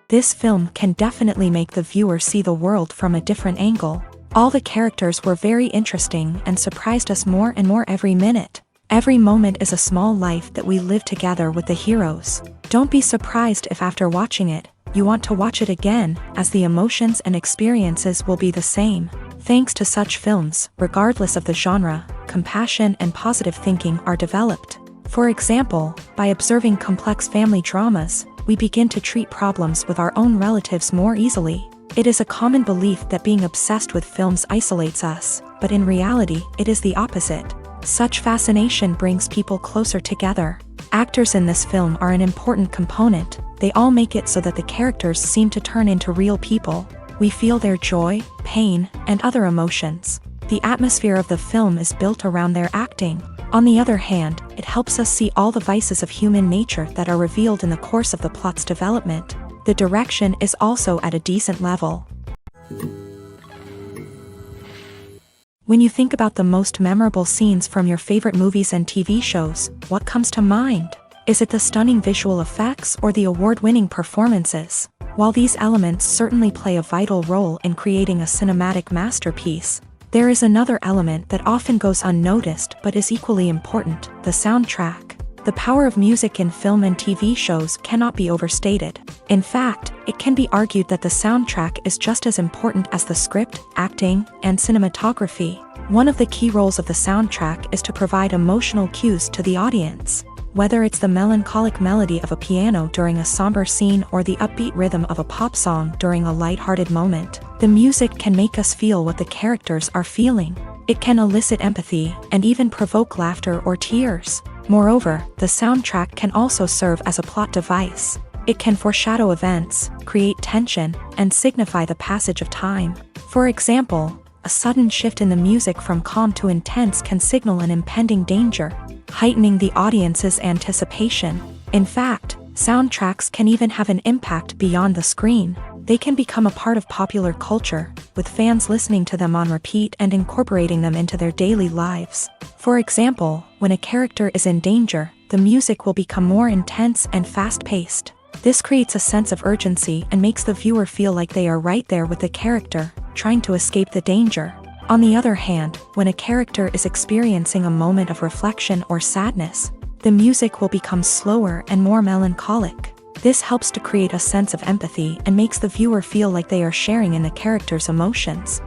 This film can definitely make the viewer see the world from a different angle. All the characters were very interesting and surprised us more and more every minute. Every moment is a small life that we live together with the heroes. Don't be surprised if after watching it, you want to watch it again, as the emotions and experiences will be the same. Thanks to such films, regardless of the genre, compassion and positive thinking are developed. For example, by observing complex family dramas, we begin to treat problems with our own relatives more easily. It is a common belief that being obsessed with films isolates us, but in reality, it is the opposite. Such fascination brings people closer together. Actors in this film are an important component. They all make it so that the characters seem to turn into real people. We feel their joy, pain, and other emotions. The atmosphere of the film is built around their acting. On the other hand, it helps us see all the vices of human nature that are revealed in the course of the plot's development. The direction is also at a decent level. When you think about the most memorable scenes from your favorite movies and TV shows, what comes to mind? Is it the stunning visual effects or the award-winning performances? While these elements certainly play a vital role in creating a cinematic masterpiece, there is another element that often goes unnoticed but is equally important: the soundtrack. The power of music in film and TV shows cannot be overstated. In fact, it can be argued that the soundtrack is just as important as the script, acting, and cinematography. One of the key roles of the soundtrack is to provide emotional cues to the audience. Whether it's the melancholic melody of a piano during a somber scene or the upbeat rhythm of a pop song during a light-hearted moment, the music can make us feel what the characters are feeling. It can elicit empathy and even provoke laughter or tears. Moreover, the soundtrack can also serve as a plot device. It can foreshadow events, create tension, and signify the passage of time. For example, a sudden shift in the music from calm to intense can signal an impending danger, heightening the audience's anticipation. In fact, soundtracks can even have an impact beyond the screen. They can become a part of popular culture, with fans listening to them on repeat and incorporating them into their daily lives. For example, when a character is in danger, the music will become more intense and fast-paced. This creates a sense of urgency and makes the viewer feel like they are right there with the character, trying to escape the danger. On the other hand, when a character is experiencing a moment of reflection or sadness, the music will become slower and more melancholic. This helps to create a sense of empathy and makes the viewer feel like they are sharing in the character's emotions.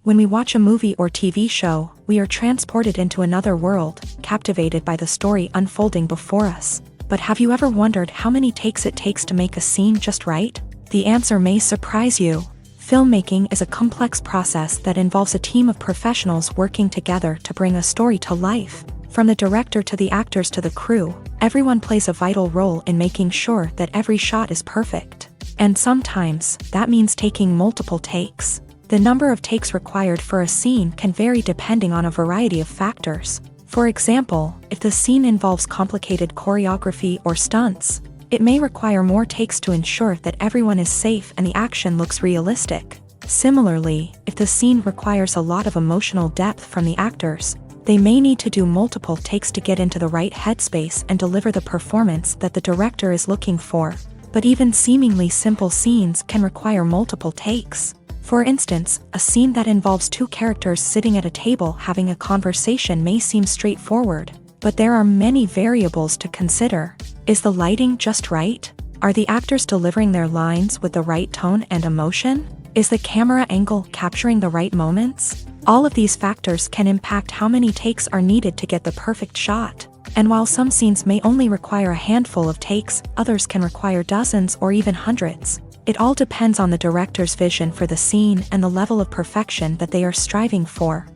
When we watch a movie or TV show, we are transported into another world, captivated by the story unfolding before us. But have you ever wondered how many takes it takes to make a scene just right? The answer may surprise you. Filmmaking is a complex process that involves a team of professionals working together to bring a story to life. From the director to the actors to the crew, everyone plays a vital role in making sure that every shot is perfect. And sometimes, that means taking multiple takes. The number of takes required for a scene can vary depending on a variety of factors. For example, if the scene involves complicated choreography or stunts, it may require more takes to ensure that everyone is safe and the action looks realistic. Similarly, if the scene requires a lot of emotional depth from the actors, they may need to do multiple takes to get into the right headspace and deliver the performance that the director is looking for. But even seemingly simple scenes can require multiple takes. For instance, a scene that involves two characters sitting at a table having a conversation may seem straightforward, but there are many variables to consider. Is the lighting just right? Are the actors delivering their lines with the right tone and emotion? Is the camera angle capturing the right moments? All of these factors can impact how many takes are needed to get the perfect shot. And while some scenes may only require a handful of takes, others can require dozens or even hundreds. It all depends on the director's vision for the scene and the level of perfection that they are striving for.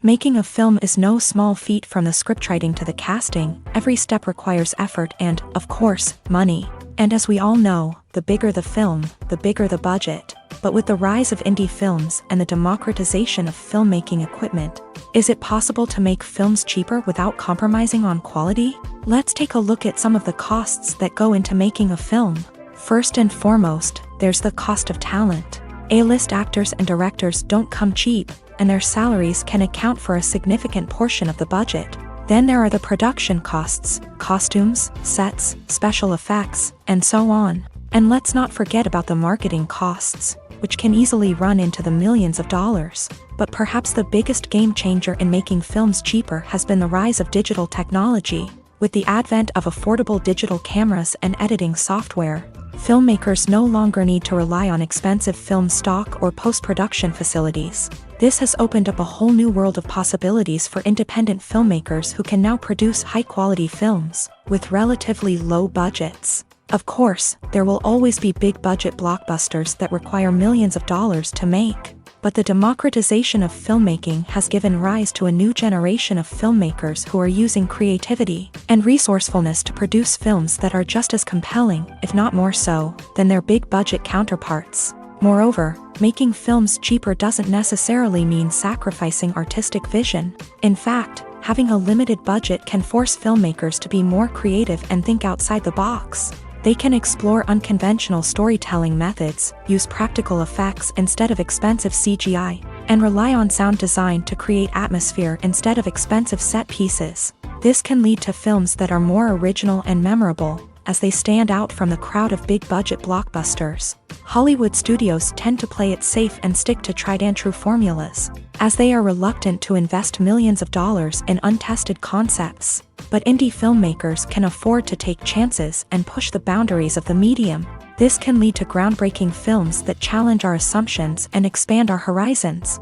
Making a film is no small feat. From the scriptwriting to the casting, every step requires effort and, of course, money. And as we all know, the bigger the film, the bigger the budget. But with the rise of indie films and the democratization of filmmaking equipment, is it possible to make films cheaper without compromising on quality? Let's take a look at some of the costs that go into making a film. First and foremost, there's the cost of talent. A-list actors and directors don't come cheap, and their salaries can account for a significant portion of the budget. Then there are the production costs, costumes, sets, special effects, and so on. And let's not forget about the marketing costs, which can easily run into the millions of dollars. But perhaps the biggest game changer in making films cheaper has been the rise of digital technology. With the advent of affordable digital cameras and editing software, filmmakers no longer need to rely on expensive film stock or post-production facilities. This has opened up a whole new world of possibilities for independent filmmakers who can now produce high-quality films with relatively low budgets. Of course, there will always be big-budget blockbusters that require millions of dollars to make. But the democratization of filmmaking has given rise to a new generation of filmmakers who are using creativity and resourcefulness to produce films that are just as compelling, if not more so, than their big-budget counterparts. Moreover, making films cheaper doesn't necessarily mean sacrificing artistic vision. In fact, having a limited budget can force filmmakers to be more creative and think outside the box. They can explore unconventional storytelling methods, use practical effects instead of expensive CGI, and rely on sound design to create atmosphere instead of expensive set pieces. This can lead to films that are more original and memorable, as they stand out from the crowd of big-budget blockbusters. Hollywood studios tend to play it safe and stick to tried-and-true formulas, as they are reluctant to invest millions of dollars in untested concepts. But indie filmmakers can afford to take chances and push the boundaries of the medium. This can lead to groundbreaking films that challenge our assumptions and expand our horizons.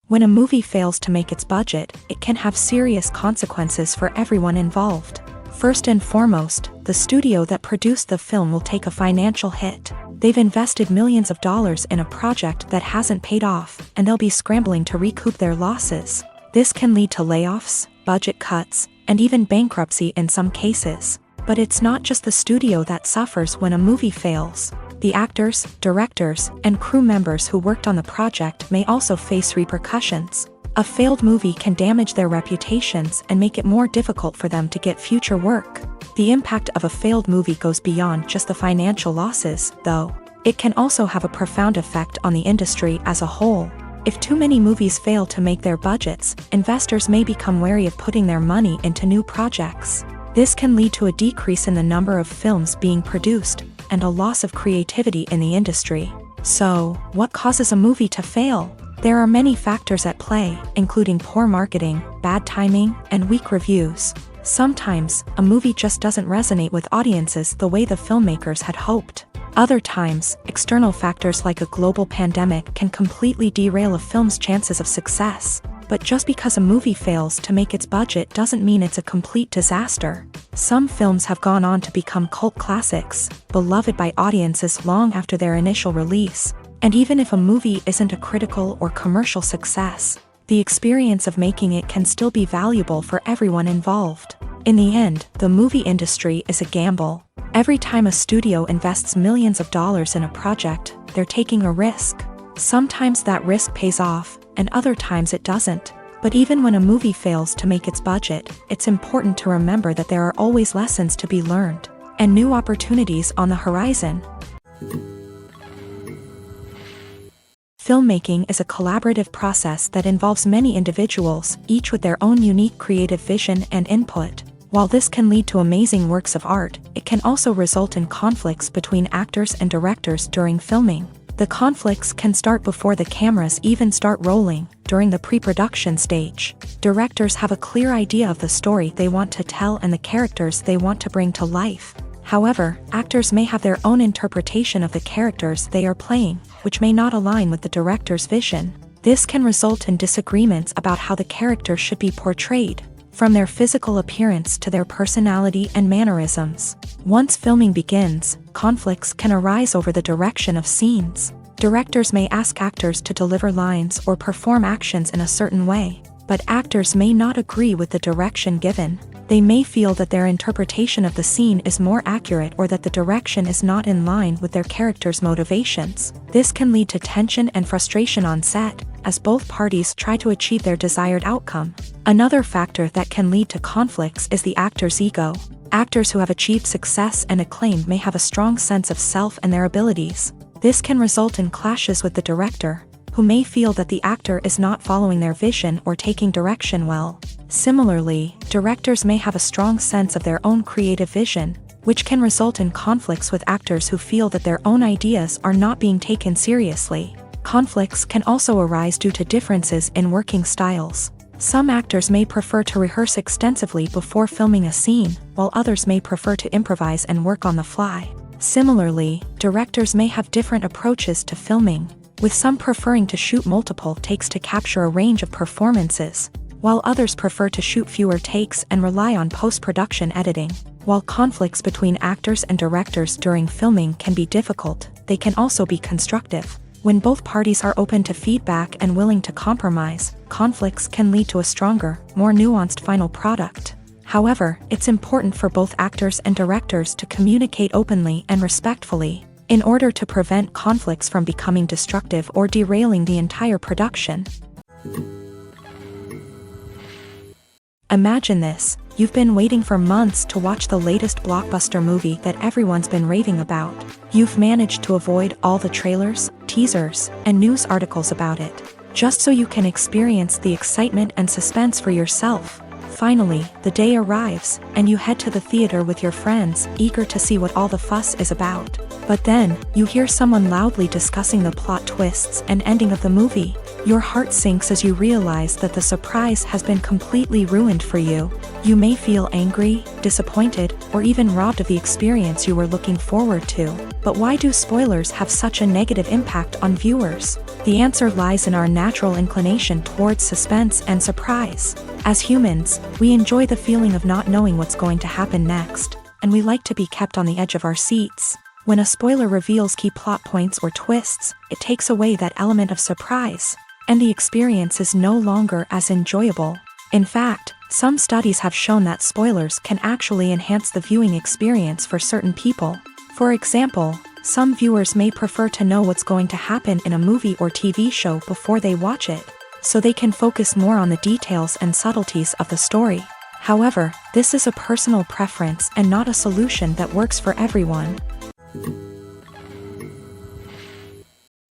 When a movie fails to make its budget, it can have serious consequences for everyone involved. First and foremost, the studio that produced the film will take a financial hit. They've invested millions of dollars in a project that hasn't paid off, and they'll be scrambling to recoup their losses. This can lead to layoffs, budget cuts, and even bankruptcy in some cases. But it's not just the studio that suffers when a movie fails. The actors, directors, and crew members who worked on the project may also face repercussions. A failed movie can damage their reputations and make it more difficult for them to get future work. The impact of a failed movie goes beyond just the financial losses, though. It can also have a profound effect on the industry as a whole. If too many movies fail to make their budgets, investors may become wary of putting their money into new projects. This can lead to a decrease in the number of films being produced, and a loss of creativity in the industry. So, what causes a movie to fail? There are many factors at play, including poor marketing, bad timing, and weak reviews. Sometimes, a movie just doesn't resonate with audiences the way the filmmakers had hoped. Other times, external factors like a global pandemic can completely derail a film's chances of success. But just because a movie fails to make its budget doesn't mean it's a complete disaster. Some films have gone on to become cult classics, beloved by audiences long after their initial release. And even if a movie isn't a critical or commercial success, the experience of making it can still be valuable for everyone involved. In the end, the movie industry is a gamble. Every time a studio invests millions of dollars in a project, they're taking a risk. Sometimes that risk pays off, and other times it doesn't. But even when a movie fails to make its budget, it's important to remember that there are always lessons to be learned, and new opportunities on the horizon. Filmmaking is a collaborative process that involves many individuals, each with their own unique creative vision and input. While this can lead to amazing works of art, it can also result in conflicts between actors and directors during filming. The conflicts can start before the cameras even start rolling, during the pre-production stage. Directors have a clear idea of the story they want to tell and the characters they want to bring to life. However, actors may have their own interpretation of the characters they are playing, which may not align with the director's vision. This can result in disagreements about how the character should be portrayed, from their physical appearance to their personality and mannerisms. Once filming begins, conflicts can arise over the direction of scenes. Directors may ask actors to deliver lines or perform actions in a certain way, but actors may not agree with the direction given. They may feel that their interpretation of the scene is more accurate or that the direction is not in line with their character's motivations. This can lead to tension and frustration on set, as both parties try to achieve their desired outcome. Another factor that can lead to conflicts is the actor's ego. Actors who have achieved success and acclaim may have a strong sense of self and their abilities. This can result in clashes with the director. who may feel that the actor is not following their vision or taking direction well. Similarly, directors may have a strong sense of their own creative vision, which can result in conflicts with actors who feel that their own ideas are not being taken seriously. Conflicts can also arise due to differences in working styles. Some actors may prefer to rehearse extensively before filming a scene, while others may prefer to improvise and work on the fly. Similarly, directors may have different approaches to filming, with some preferring to shoot multiple takes to capture a range of performances, while others prefer to shoot fewer takes and rely on post-production editing. While conflicts between actors and directors during filming can be difficult, they can also be constructive. When both parties are open to feedback and willing to compromise, conflicts can lead to a stronger, more nuanced final product. However, it's important for both actors and directors to communicate openly and respectfully, in order to prevent conflicts from becoming destructive or derailing the entire production. Imagine this: you've been waiting for months to watch the latest blockbuster movie that everyone's been raving about. You've managed to avoid all the trailers, teasers, and news articles about it, just so you can experience the excitement and suspense for yourself. Finally, the day arrives, and you head to the theater with your friends, eager to see what all the fuss is about. But then, you hear someone loudly discussing the plot twists and ending of the movie. Your heart sinks as you realize that the surprise has been completely ruined for you. You may feel angry, disappointed, or even robbed of the experience you were looking forward to. But why do spoilers have such a negative impact on viewers? The answer lies in our natural inclination towards suspense and surprise. As humans, we enjoy the feeling of not knowing what's going to happen next, and we like to be kept on the edge of our seats. When a spoiler reveals key plot points or twists, it takes away that element of surprise, and the experience is no longer as enjoyable. In fact, some studies have shown that spoilers can actually enhance the viewing experience for certain people. For example, some viewers may prefer to know what's going to happen in a movie or TV show before they watch it, so they can focus more on the details and subtleties of the story. However, this is a personal preference and not a solution that works for everyone.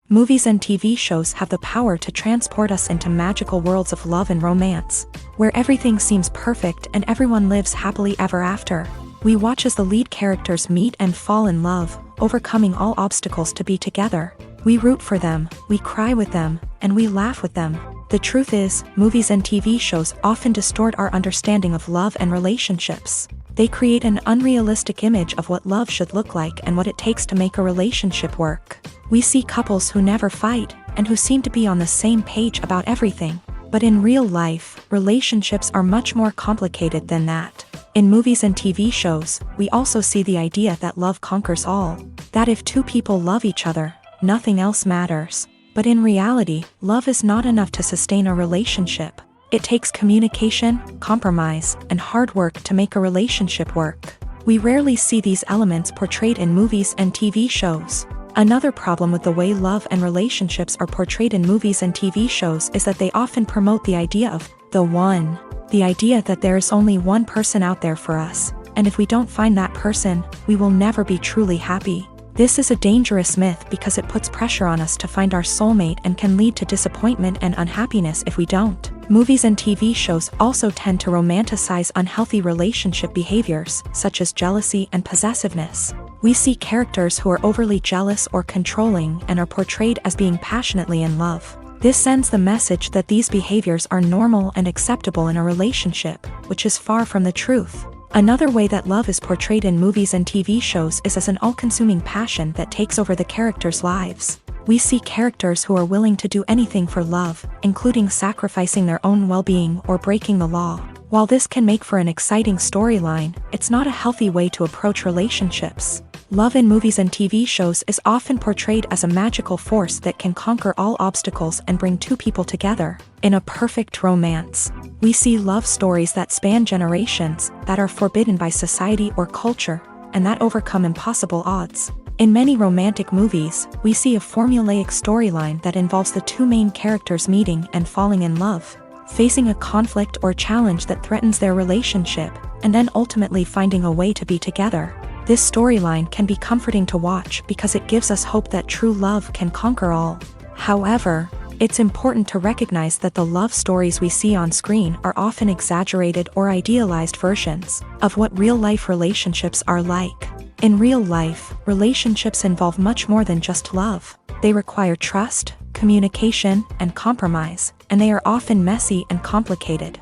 Movies and TV shows have the power to transport us into magical worlds of love and romance, where everything seems perfect and everyone lives happily ever after. We watch as the lead characters meet and fall in love, overcoming all obstacles to be together. We root for them, we cry with them, and we laugh with them. The truth is, movies and TV shows often distort our understanding of love and relationships. They create an unrealistic image of what love should look like and what it takes to make a relationship work. We see couples who never fight, and who seem to be on the same page about everything. But in real life, relationships are much more complicated than that. In movies and TV shows, we also see the idea that love conquers all. That if two people love each other, nothing else matters. But in reality, love is not enough to sustain a relationship. It takes communication, compromise, and hard work to make a relationship work. We rarely see these elements portrayed in movies and TV shows. Another problem with the way love and relationships are portrayed in movies and TV shows is that they often promote the idea of the one. The idea that there is only one person out there for us, and if we don't find that person, we will never be truly happy. This is a dangerous myth because it puts pressure on us to find our soulmate and can lead to disappointment and unhappiness if we don't. Movies and TV shows also tend to romanticize unhealthy relationship behaviors, such as jealousy and possessiveness. We see characters who are overly jealous or controlling and are portrayed as being passionately in love. This sends the message that these behaviors are normal and acceptable in a relationship, which is far from the truth. Another way that love is portrayed in movies and TV shows is as an all-consuming passion that takes over the characters' lives. We see characters who are willing to do anything for love, including sacrificing their own well-being or breaking the law. While this can make for an exciting storyline, it's not a healthy way to approach relationships. Love in movies and TV shows is often portrayed as a magical force that can conquer all obstacles and bring two people together. In a perfect romance, we see love stories that span generations, that are forbidden by society or culture, and that overcome impossible odds. In many romantic movies, we see a formulaic storyline that involves the two main characters meeting and falling in love, facing a conflict or challenge that threatens their relationship, and then ultimately finding a way to be together. This storyline can be comforting to watch because it gives us hope that true love can conquer all. However, It's important to recognize that the love stories we see on screen are often exaggerated or idealized versions of what real-life relationships are like. In real life, relationships involve much more than just love. They require trust, communication, and compromise, and they are often messy and complicated.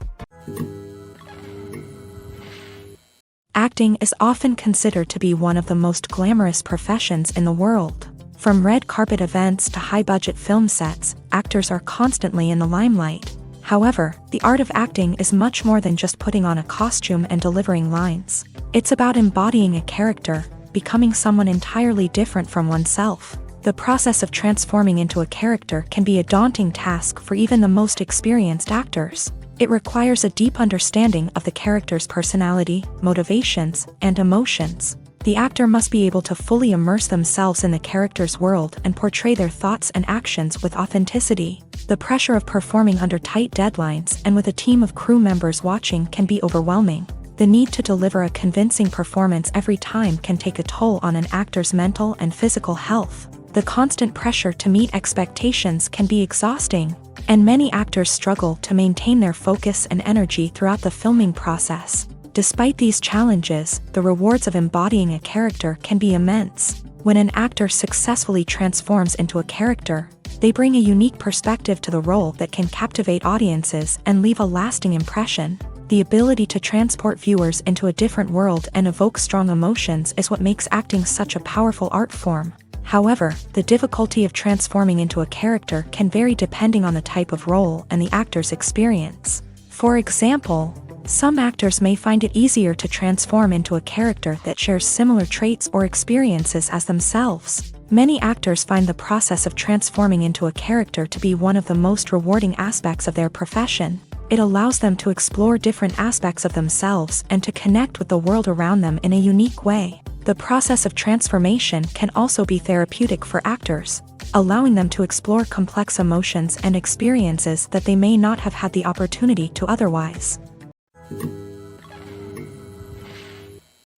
Acting is often considered to be one of the most glamorous professions in the world. From red carpet events to high-budget film sets, actors are constantly in the limelight. However, the art of acting is much more than just putting on a costume and delivering lines. It's about embodying a character, becoming someone entirely different from oneself. The process of transforming into a character can be a daunting task for even the most experienced actors. It requires a deep understanding of the character's personality, motivations, and emotions. The actor must be able to fully immerse themselves in the character's world and portray their thoughts and actions with authenticity. The pressure of performing under tight deadlines and with a team of crew members watching can be overwhelming. The need to deliver a convincing performance every time can take a toll on an actor's mental and physical health. The constant pressure to meet expectations can be exhausting, and many actors struggle to maintain their focus and energy throughout the filming process. Despite these challenges, the rewards of embodying a character can be immense. When an actor successfully transforms into a character, they bring a unique perspective to the role that can captivate audiences and leave a lasting impression. The ability to transport viewers into a different world and evoke strong emotions is what makes acting such a powerful art form. However, the difficulty of transforming into a character can vary depending on the type of role and the actor's experience. For example, some actors may find it easier to transform into a character that shares similar traits or experiences as themselves. Many actors find the process of transforming into a character to be one of the most rewarding aspects of their profession. It allows them to explore different aspects of themselves and to connect with the world around them in a unique way. The process of transformation can also be therapeutic for actors, allowing them to explore complex emotions and experiences that they may not have had the opportunity to otherwise.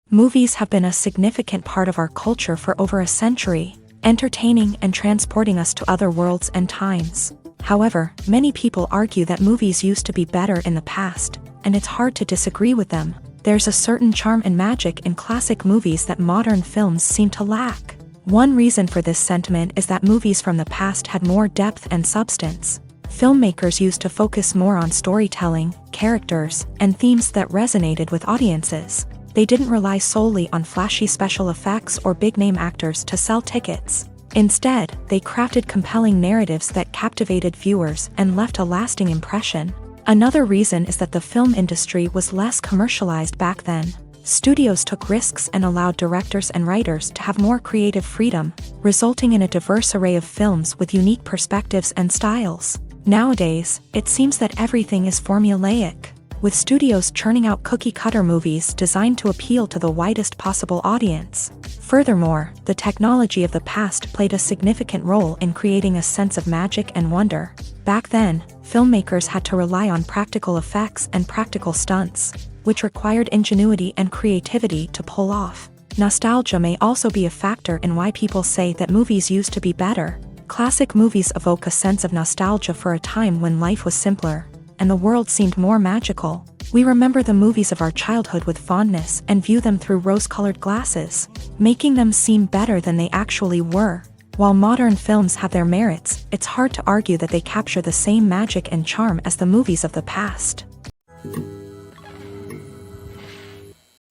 Movies have been a significant part of our culture for over a century, entertaining and transporting us to other worlds and times. However, many people argue that movies used to be better in the past, and it's hard to disagree with them. There's a certain charm and magic in classic movies that modern films seem to lack. One reason for this sentiment is that movies from the past had more depth and substance. Filmmakers used to focus more on storytelling, characters, and themes that resonated with audiences. They didn't rely solely on flashy special effects or big-name actors to sell tickets. Instead, they crafted compelling narratives that captivated viewers and left a lasting impression. Another reason is that the film industry was less commercialized back then. Studios took risks and allowed directors and writers to have more creative freedom, resulting in a diverse array of films with unique perspectives and styles. Nowadays, it seems that everything is formulaic, with studios churning out cookie-cutter movies designed to appeal to the widest possible audience. Furthermore, the technology of the past played a significant role in creating a sense of magic and wonder. Back then, filmmakers had to rely on practical effects and practical stunts, which required ingenuity and creativity to pull off. Nostalgia may also be a factor in why people say that movies used to be better. Classic movies evoke a sense of nostalgia for a time when life was simpler, and the world seemed more magical. We remember the movies of our childhood with fondness and view them through rose-colored glasses, making them seem better than they actually were. While modern films have their merits, it's hard to argue that they capture the same magic and charm as the movies of the past.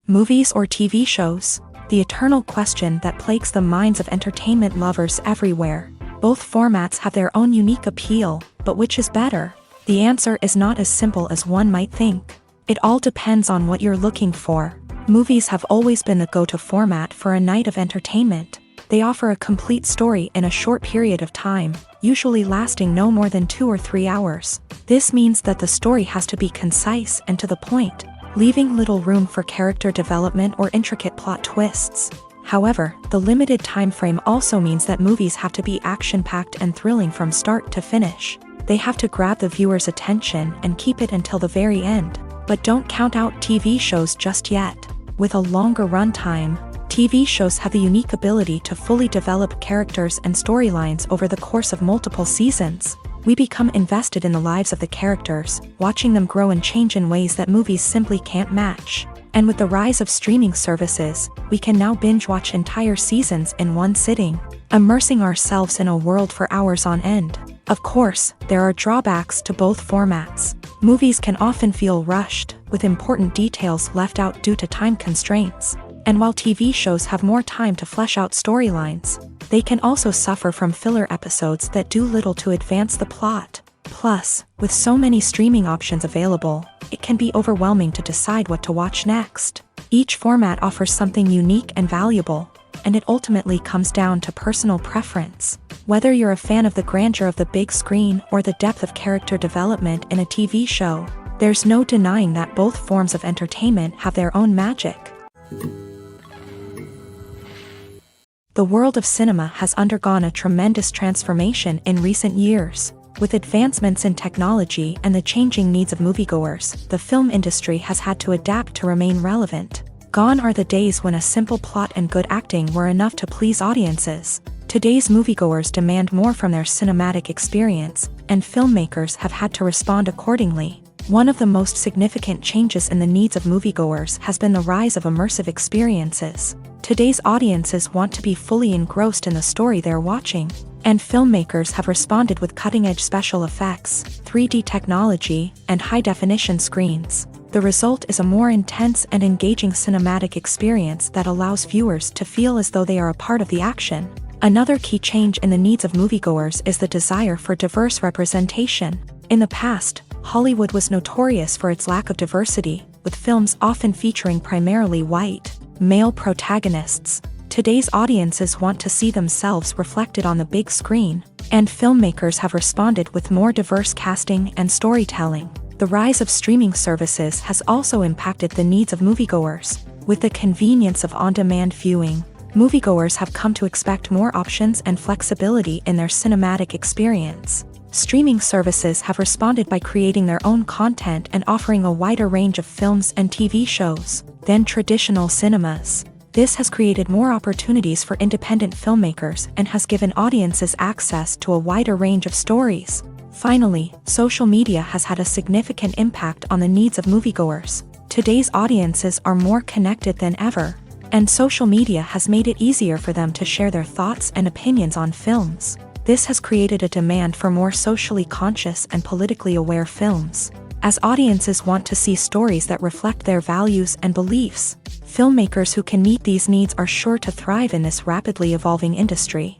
Movies or TV shows? The eternal question that plagues the minds of entertainment lovers everywhere. Both formats have their own unique appeal, but which is better? The answer is not as simple as one might think. It all depends on what you're looking for. Movies have always been the go-to format for a night of entertainment. They offer a complete story in a short period of time, usually lasting no more than 2 or 3 hours. This means that the story has to be concise and to the point, leaving little room for character development or intricate plot twists. However, the limited time frame also means that movies have to be action-packed and thrilling from start to finish. They have to grab the viewer's attention and keep it until the very end. But don't count out TV shows just yet. With a longer runtime, TV shows have the unique ability to fully develop characters and storylines over the course of multiple seasons. We become invested in the lives of the characters, watching them grow and change in ways that movies simply can't match. And with the rise of streaming services, we can now binge-watch entire seasons in one sitting, immersing ourselves in a world for hours on end. Of course, there are drawbacks to both formats. Movies can often feel rushed, with important details left out due to time constraints. And while TV shows have more time to flesh out storylines, they can also suffer from filler episodes that do little to advance the plot. Plus, with so many streaming options available, it can be overwhelming to decide what to watch next. Each format offers something unique and valuable, and it ultimately comes down to personal preference. Whether you're a fan of the grandeur of the big screen or the depth of character development in a TV show, there's no denying that both forms of entertainment have their own magic. The world of cinema has undergone a tremendous transformation in recent years. With advancements in technology and the changing needs of moviegoers, the film industry has had to adapt to remain relevant. Gone are the days when a simple plot and good acting were enough to please audiences. Today's moviegoers demand more from their cinematic experience, and filmmakers have had to respond accordingly. One of the most significant changes in the needs of moviegoers has been the rise of immersive experiences. Today's audiences want to be fully engrossed in the story they're watching, and filmmakers have responded with cutting-edge special effects, 3D technology, and high-definition screens. The result is a more intense and engaging cinematic experience that allows viewers to feel as though they are a part of the action. Another key change in the needs of moviegoers is the desire for diverse representation. In the past, Hollywood was notorious for its lack of diversity, with films often featuring primarily white, male protagonists. Today's audiences want to see themselves reflected on the big screen, and filmmakers have responded with more diverse casting and storytelling. The rise of streaming services has also impacted the needs of moviegoers. With the convenience of on-demand viewing, moviegoers have come to expect more options and flexibility in their cinematic experience. Streaming services have responded by creating their own content and offering a wider range of films and TV shows than traditional cinemas. This has created more opportunities for independent filmmakers and has given audiences access to a wider range of stories. Finally, social media has had a significant impact on the needs of moviegoers. Today's audiences are more connected than ever, and social media has made it easier for them to share their thoughts and opinions on films. This has created a demand for more socially conscious and politically aware films. As audiences want to see stories that reflect their values and beliefs, filmmakers who can meet these needs are sure to thrive in this rapidly evolving industry.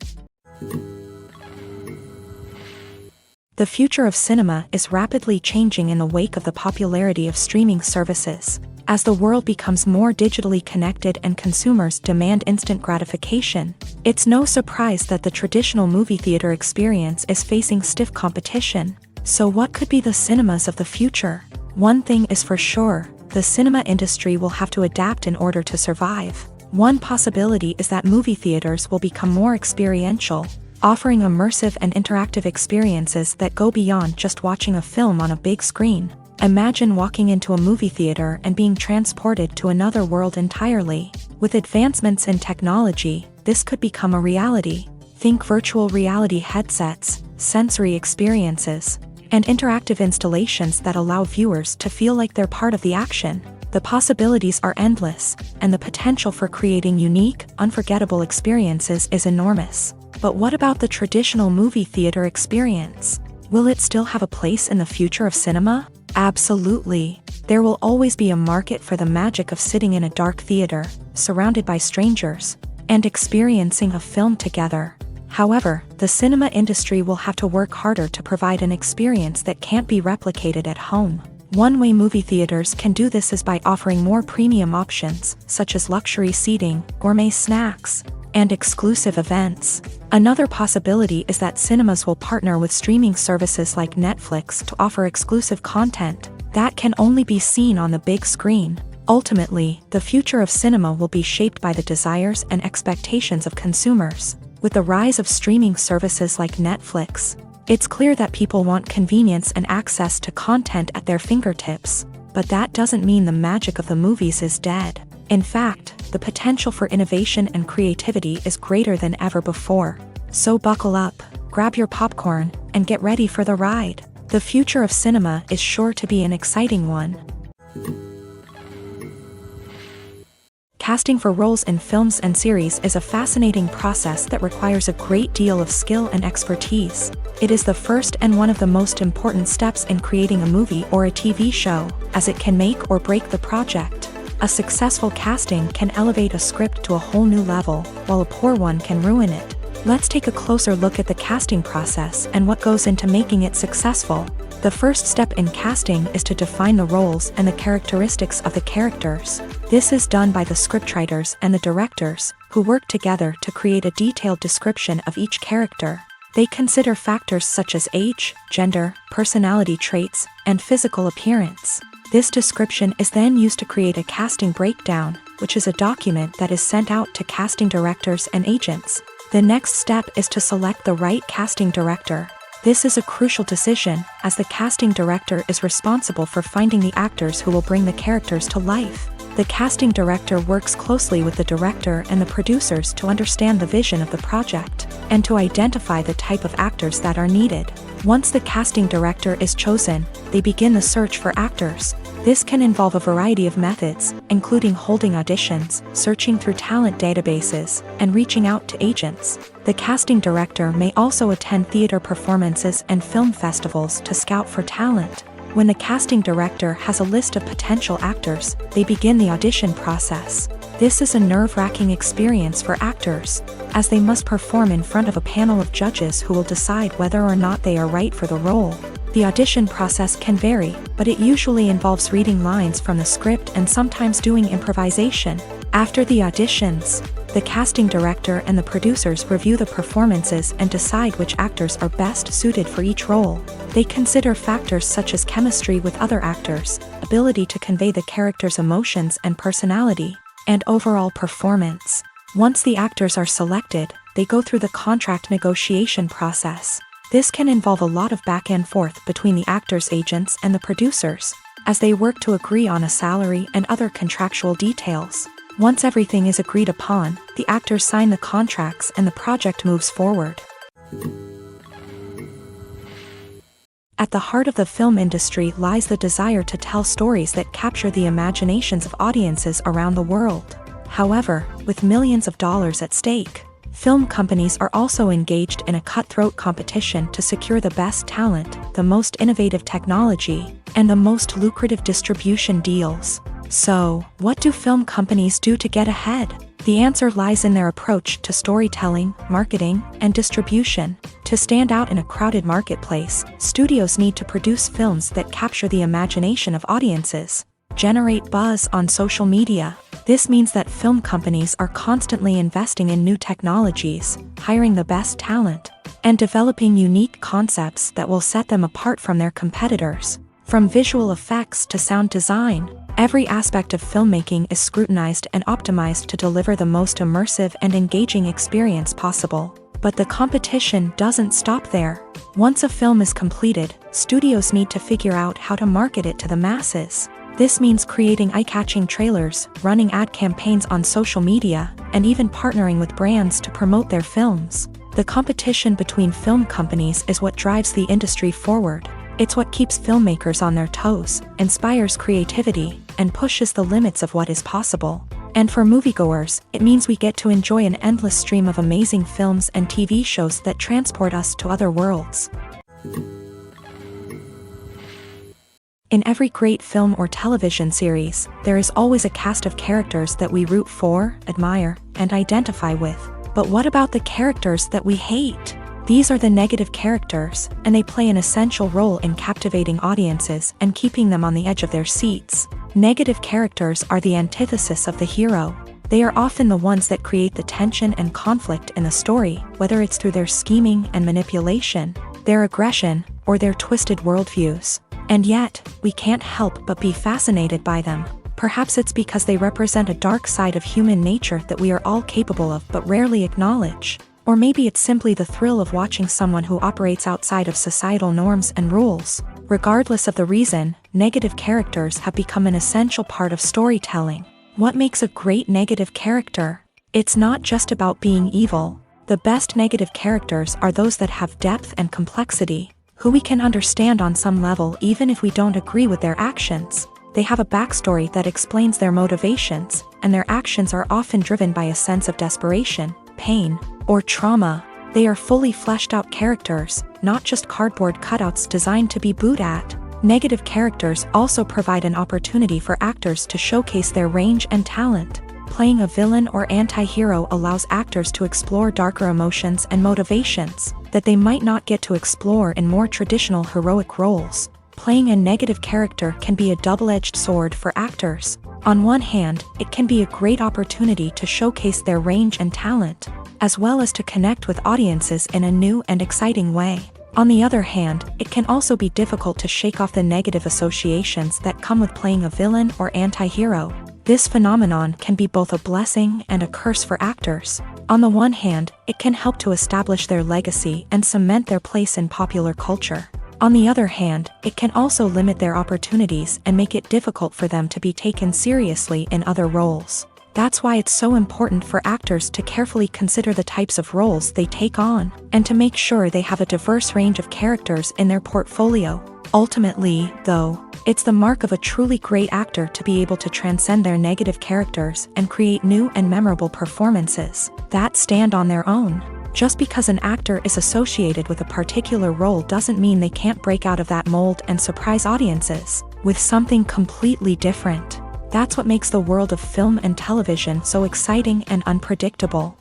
The future of cinema is rapidly changing in the wake of the popularity of streaming services. As the world becomes more digitally connected and consumers demand instant gratification, it's no surprise that the traditional movie theater experience is facing stiff competition. So what could be the cinemas of the future? One thing is for sure, the cinema industry will have to adapt in order to survive. One possibility is that movie theaters will become more experiential, offering immersive and interactive experiences that go beyond just watching a film on a big screen. Imagine walking into a movie theater and being transported to another world entirely. With advancements in technology, this could become a reality. Think virtual reality headsets, sensory experiences, and interactive installations that allow viewers to feel like they're part of the action. The possibilities are endless, and the potential for creating unique, unforgettable experiences is enormous. But what about the traditional movie theater experience? Will it still have a place in the future of cinema? Absolutely. There will always be a market for the magic of sitting in a dark theater, surrounded by strangers, and experiencing a film together. However, the cinema industry will have to work harder to provide an experience that can't be replicated at home. One way movie theaters can do this is by offering more premium options, such as luxury seating, gourmet snacks, and exclusive events. Another possibility is that cinemas will partner with streaming services like Netflix to offer exclusive content that can only be seen on the big screen. Ultimately, the future of cinema will be shaped by the desires and expectations of consumers. With the rise of streaming services like Netflix, it's clear that people want convenience and access to content at their fingertips. But that doesn't mean the magic of the movies is dead. In fact, the potential for innovation and creativity is greater than ever before. So buckle up. grab your popcorn, and get ready for the ride. The future of cinema is sure to be an exciting one. Casting for roles in films and series is a fascinating process that requires a great deal of skill and expertise. It is the first and one of the most important steps in creating a movie or a TV show, as it can make or break the project. A successful casting can elevate a script to a whole new level, while a poor one can ruin it. Let's take a closer look at the casting process and what goes into making it successful. The first step in casting is to define the roles and the characteristics of the characters. This is done by the scriptwriters and the directors, who work together to create a detailed description of each character. They consider factors such as age, gender, personality traits, and physical appearance. This description is then used to create a casting breakdown, which is a document that is sent out to casting directors and agents. The next step is to select the right casting director. This is a crucial decision, as the casting director is responsible for finding the actors who will bring the characters to life. The casting director works closely with the director and the producers to understand the vision of the project, and to identify the type of actors that are needed. Once the casting director is chosen, they begin the search for actors. This can involve a variety of methods, including holding auditions, searching through talent databases, and reaching out to agents. The casting director may also attend theater performances and film festivals to scout for talent. When the casting director has a list of potential actors, they begin the audition process. This is a nerve-wracking experience for actors, as they must perform in front of a panel of judges who will decide whether or not they are right for the role. The audition process can vary, but it usually involves reading lines from the script and sometimes doing improvisation. After the auditions, the casting director and the producers review the performances and decide which actors are best suited for each role. They consider factors such as chemistry with other actors, ability to convey the character's emotions and personality, and overall performance. Once the actors are selected, they go through the contract negotiation process. This can involve a lot of back and forth between the actors' agents and the producers, as they work to agree on a salary and other contractual details. Once everything is agreed upon, the actors sign the contracts and the project moves forward. At the heart of the film industry lies the desire to tell stories that capture the imaginations of audiences around the world. However, with millions of dollars at stake, film companies are also engaged in a cutthroat competition to secure the best talent, the most innovative technology, and the most lucrative distribution deals. So, what do film companies do to get ahead? The answer lies in their approach to storytelling, marketing, and distribution. To stand out in a crowded marketplace, studios need to produce films that capture the imagination of audiences, generate buzz on social media. This means that film companies are constantly investing in new technologies, hiring the best talent, and developing unique concepts that will set them apart from their competitors. From visual effects to sound design, every aspect of filmmaking is scrutinized and optimized to deliver the most immersive and engaging experience possible. But the competition doesn't stop there. Once a film is completed, studios need to figure out how to market it to the masses. This means creating eye-catching trailers, running ad campaigns on social media, and even partnering with brands to promote their films. The competition between film companies is what drives the industry forward. It's what keeps filmmakers on their toes, inspires creativity, and pushes the limits of what is possible. And for moviegoers, it means we get to enjoy an endless stream of amazing films and TV shows that transport us to other worlds. In every great film or television series, there is always a cast of characters that we root for, admire, and identify with. But what about the characters that we hate? These are the negative characters, and they play an essential role in captivating audiences and keeping them on the edge of their seats. Negative characters are the antithesis of the hero. They are often the ones that create the tension and conflict in the story, whether it's through their scheming and manipulation, their aggression, or their twisted worldviews. And yet, we can't help but be fascinated by them. Perhaps it's because they represent a dark side of human nature that we are all capable of but rarely acknowledge. Or maybe it's simply the thrill of watching someone who operates outside of societal norms and rules. Regardless of the reason, negative characters have become an essential part of storytelling. What makes a great negative character? It's not just about being evil. The best negative characters are those that have depth and complexity, who we can understand on some level even if we don't agree with their actions. They have a backstory that explains their motivations, and their actions are often driven by a sense of desperation, pain, or trauma. They are fully fleshed out characters, not just cardboard cutouts designed to be booed at. Negative characters also provide an opportunity for actors to showcase their range and talent. Playing a villain or anti-hero allows actors to explore darker emotions and motivations that they might not get to explore in more traditional heroic roles. Playing a negative character can be a double-edged sword for actors. On one hand, it can be a great opportunity to showcase their range and talent, as well as to connect with audiences in a new and exciting way. On the other hand, it can also be difficult to shake off the negative associations that come with playing a villain or anti-hero. This phenomenon can be both a blessing and a curse for actors. On the one hand, it can help to establish their legacy and cement their place in popular culture. On the other hand, it can also limit their opportunities and make it difficult for them to be taken seriously in other roles. That's why it's so important for actors to carefully consider the types of roles they take on, and to make sure they have a diverse range of characters in their portfolio. Ultimately, though, it's the mark of a truly great actor to be able to transcend their negative characters and create new and memorable performances that stand on their own. Just because an actor is associated with a particular role doesn't mean they can't break out of that mold and surprise audiences with something completely different. That's what makes the world of film and television so exciting and unpredictable.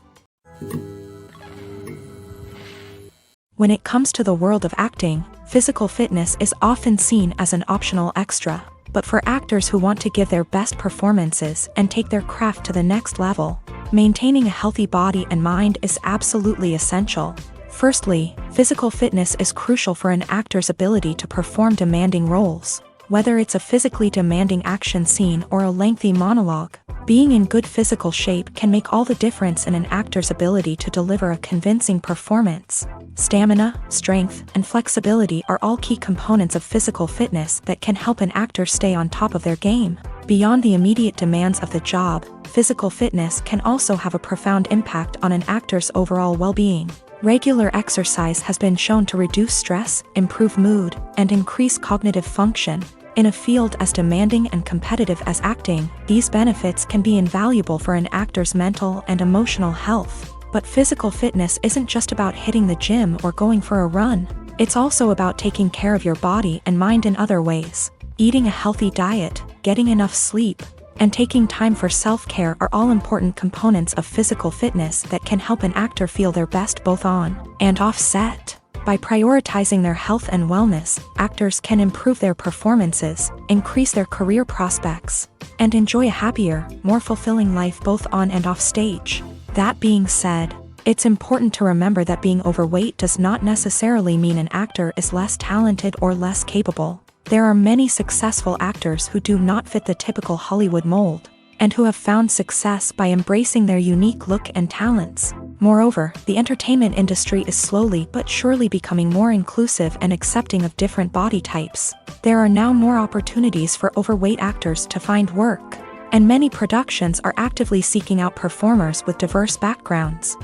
When it comes to the world of acting, physical fitness is often seen as an optional extra. But for actors who want to give their best performances and take their craft to the next level, maintaining a healthy body and mind is absolutely essential. Firstly, physical fitness is crucial for an actor's ability to perform demanding roles. Whether it's a physically demanding action scene or a lengthy monologue, being in good physical shape can make all the difference in an actor's ability to deliver a convincing performance. Stamina, strength, and flexibility are all key components of physical fitness that can help an actor stay on top of their game. Beyond the immediate demands of the job, physical fitness can also have a profound impact on an actor's overall well-being. Regular exercise has been shown to reduce stress, improve mood, and increase cognitive function. In a field as demanding and competitive as acting, these benefits can be invaluable for an actor's mental and emotional health. But physical fitness isn't just about hitting the gym or going for a run. It's also about taking care of your body and mind in other ways. Eating a healthy diet, getting enough sleep, and taking time for self-care are all important components of physical fitness that can help an actor feel their best both on and off set. By prioritizing their health and wellness, actors can improve their performances, increase their career prospects, and enjoy a happier, more fulfilling life both on and off stage. That being said, it's important to remember that being overweight does not necessarily mean an actor is less talented or less capable. There are many successful actors who do not fit the typical Hollywood mold, and who have found success by embracing their unique look and talents. Moreover, the entertainment industry is slowly but surely becoming more inclusive and accepting of different body types. There are now more opportunities for overweight actors to find work, and many productions are actively seeking out performers with diverse backgrounds.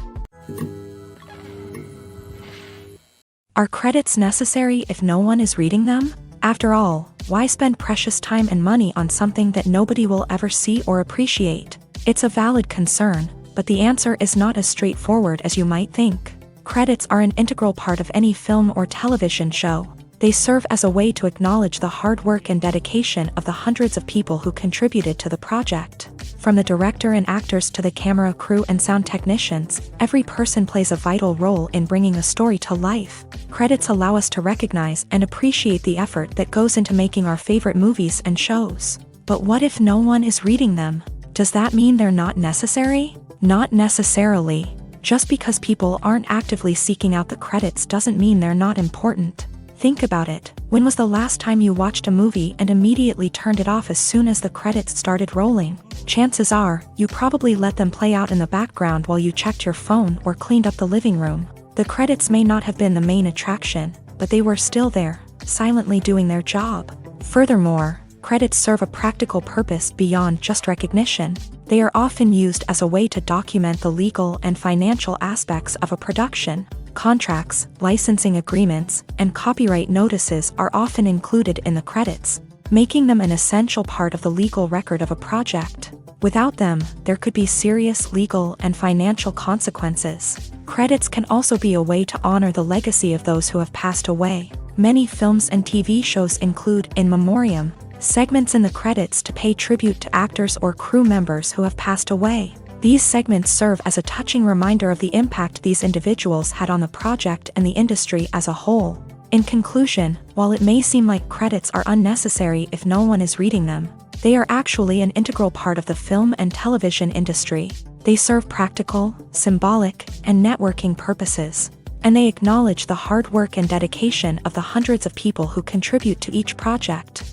Are credits necessary if no one is reading them? After all, why spend precious time and money on something that nobody will ever see or appreciate? It's a valid concern, but the answer is not as straightforward as you might think. Credits are an integral part of any film or television show. They serve as a way to acknowledge the hard work and dedication of the hundreds of people who contributed to the project. From the director and actors to the camera crew and sound technicians, every person plays a vital role in bringing a story to life. Credits allow us to recognize and appreciate the effort that goes into making our favorite movies and shows. But what if no one is reading them? Does that mean they're not necessary? Not necessarily. Just because people aren't actively seeking out the credits doesn't mean they're not important. Think about it. When was the last time you watched a movie and immediately turned it off as soon as the credits started rolling? Chances are, you probably let them play out in the background while you checked your phone or cleaned up the living room. The credits may not have been the main attraction, but they were still there, silently doing their job. Furthermore, Credits serve a practical purpose beyond just recognition. They are often used as a way to document the legal and financial aspects of a production. Contracts, licensing agreements, and copyright notices are often included in the credits, making them an essential part of the legal record of a project. Without them, there could be serious legal and financial consequences. Credits can also be a way to honor the legacy of those who have passed away. Many films and TV shows include in memoriam segments in the credits to pay tribute to actors or crew members who have passed away. These segments serve as a touching reminder of the impact these individuals had on the project and the industry as a whole. In conclusion, while it may seem like credits are unnecessary if no one is reading them, they are actually an integral part of the film and television industry. They serve practical, symbolic, and networking purposes, and they acknowledge the hard work and dedication of the hundreds of people who contribute to each project.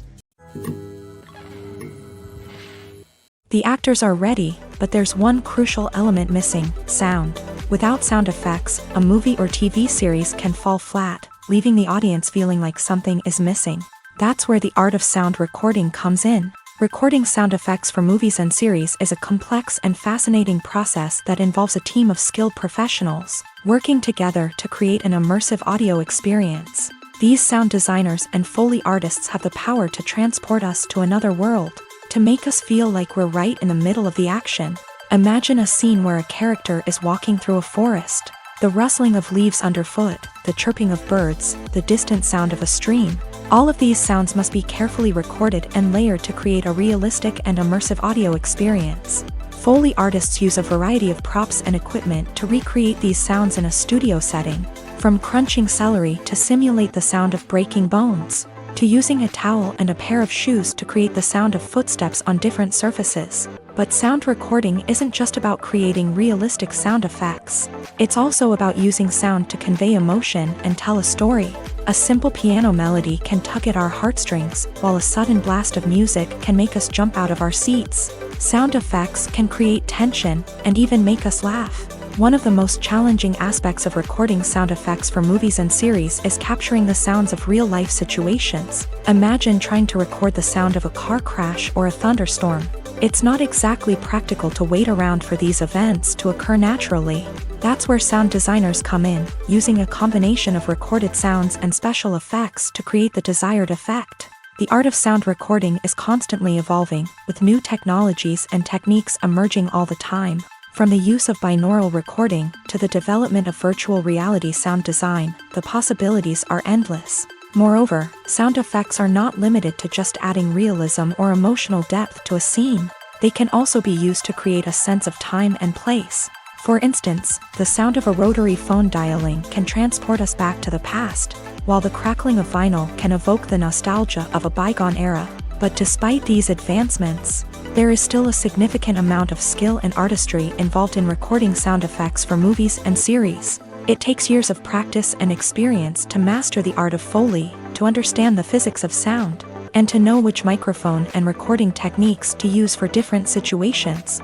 The actors are ready, but there's one crucial element missing: sound. Without sound effects, a movie or TV series can fall flat, leaving the audience feeling like something is missing. That's where the art of sound recording comes in. Recording sound effects for movies and series is a complex and fascinating process that involves a team of skilled professionals working together to create an immersive audio experience. These sound designers and Foley artists have the power to transport us to another world, to make us feel like we're right in the middle of the action. Imagine a scene where a character is walking through a forest. The rustling of leaves underfoot, the chirping of birds, the distant sound of a stream. All of these sounds must be carefully recorded and layered to create a realistic and immersive audio experience. Foley artists use a variety of props and equipment to recreate these sounds in a studio setting, from crunching celery to simulate the sound of breaking bones, to using a towel and a pair of shoes to create the sound of footsteps on different surfaces. But sound recording isn't just about creating realistic sound effects. It's also about using sound to convey emotion and tell a story. A simple piano melody can tug at our heartstrings, while a sudden blast of music can make us jump out of our seats. Sound effects can create tension and even make us laugh. One of the most challenging aspects of recording sound effects for movies and series is capturing the sounds of real-life situations. Imagine trying to record the sound of a car crash or a thunderstorm. It's not exactly practical to wait around for these events to occur naturally. That's where sound designers come in, using a combination of recorded sounds and special effects to create the desired effect. The art of sound recording is constantly evolving, with new technologies and techniques emerging all the time. From the use of binaural recording to the development of virtual reality sound design, the possibilities are endless. Moreover, sound effects are not limited to just adding realism or emotional depth to a scene. They can also be used to create a sense of time and place. For instance, the sound of a rotary phone dialing can transport us back to the past, while the crackling of vinyl can evoke the nostalgia of a bygone era. But despite these advancements, there is still a significant amount of skill and artistry involved in recording sound effects for movies and series. It takes years of practice and experience to master the art of Foley, to understand the physics of sound, and to know which microphone and recording techniques to use for different situations.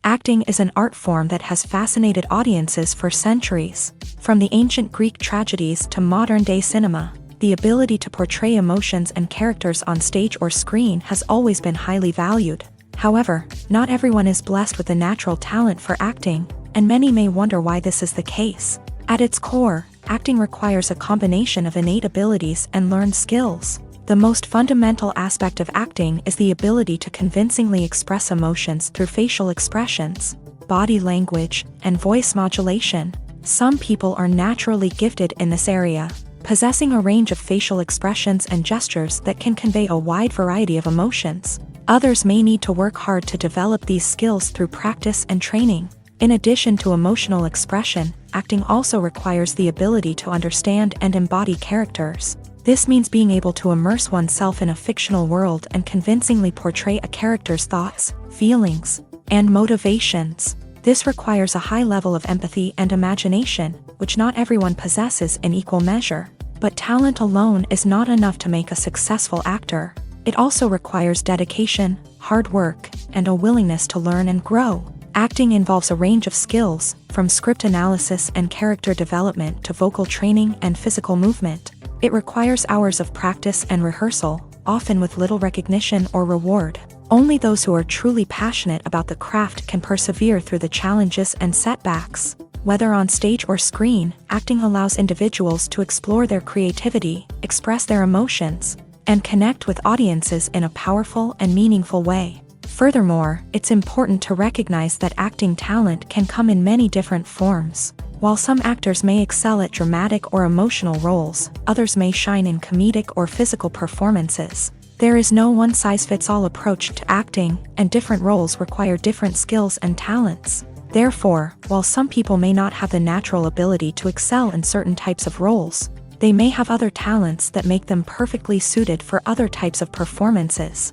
Acting is an art form that has fascinated audiences for centuries. From the ancient Greek tragedies to modern-day cinema, the ability to portray emotions and characters on stage or screen has always been highly valued. However, not everyone is blessed with a natural talent for acting, and many may wonder why this is the case. At its core, acting requires a combination of innate abilities and learned skills. The most fundamental aspect of acting is the ability to convincingly express emotions through facial expressions, body language, and voice modulation. Some people are naturally gifted in this area, possessing a range of facial expressions and gestures that can convey a wide variety of emotions. Others may need to work hard to develop these skills through practice and training. In addition to emotional expression, acting also requires the ability to understand and embody characters. This means being able to immerse oneself in a fictional world and convincingly portray a character's thoughts, feelings, and motivations. This requires a high level of empathy and imagination, which not everyone possesses in equal measure. But talent alone is not enough to make a successful actor. It also requires dedication, hard work, and a willingness to learn and grow. Acting involves a range of skills, from script analysis and character development to vocal training and physical movement. It requires hours of practice and rehearsal, often with little recognition or reward. Only those who are truly passionate about the craft can persevere through the challenges and setbacks. Whether on stage or screen, acting allows individuals to explore their creativity, express their emotions, and connect with audiences in a powerful and meaningful way. Furthermore, it's important to recognize that acting talent can come in many different forms. While some actors may excel at dramatic or emotional roles, others may shine in comedic or physical performances. There is no one-size-fits-all approach to acting, and different roles require different skills and talents. Therefore, while some people may not have the natural ability to excel in certain types of roles, they may have other talents that make them perfectly suited for other types of performances.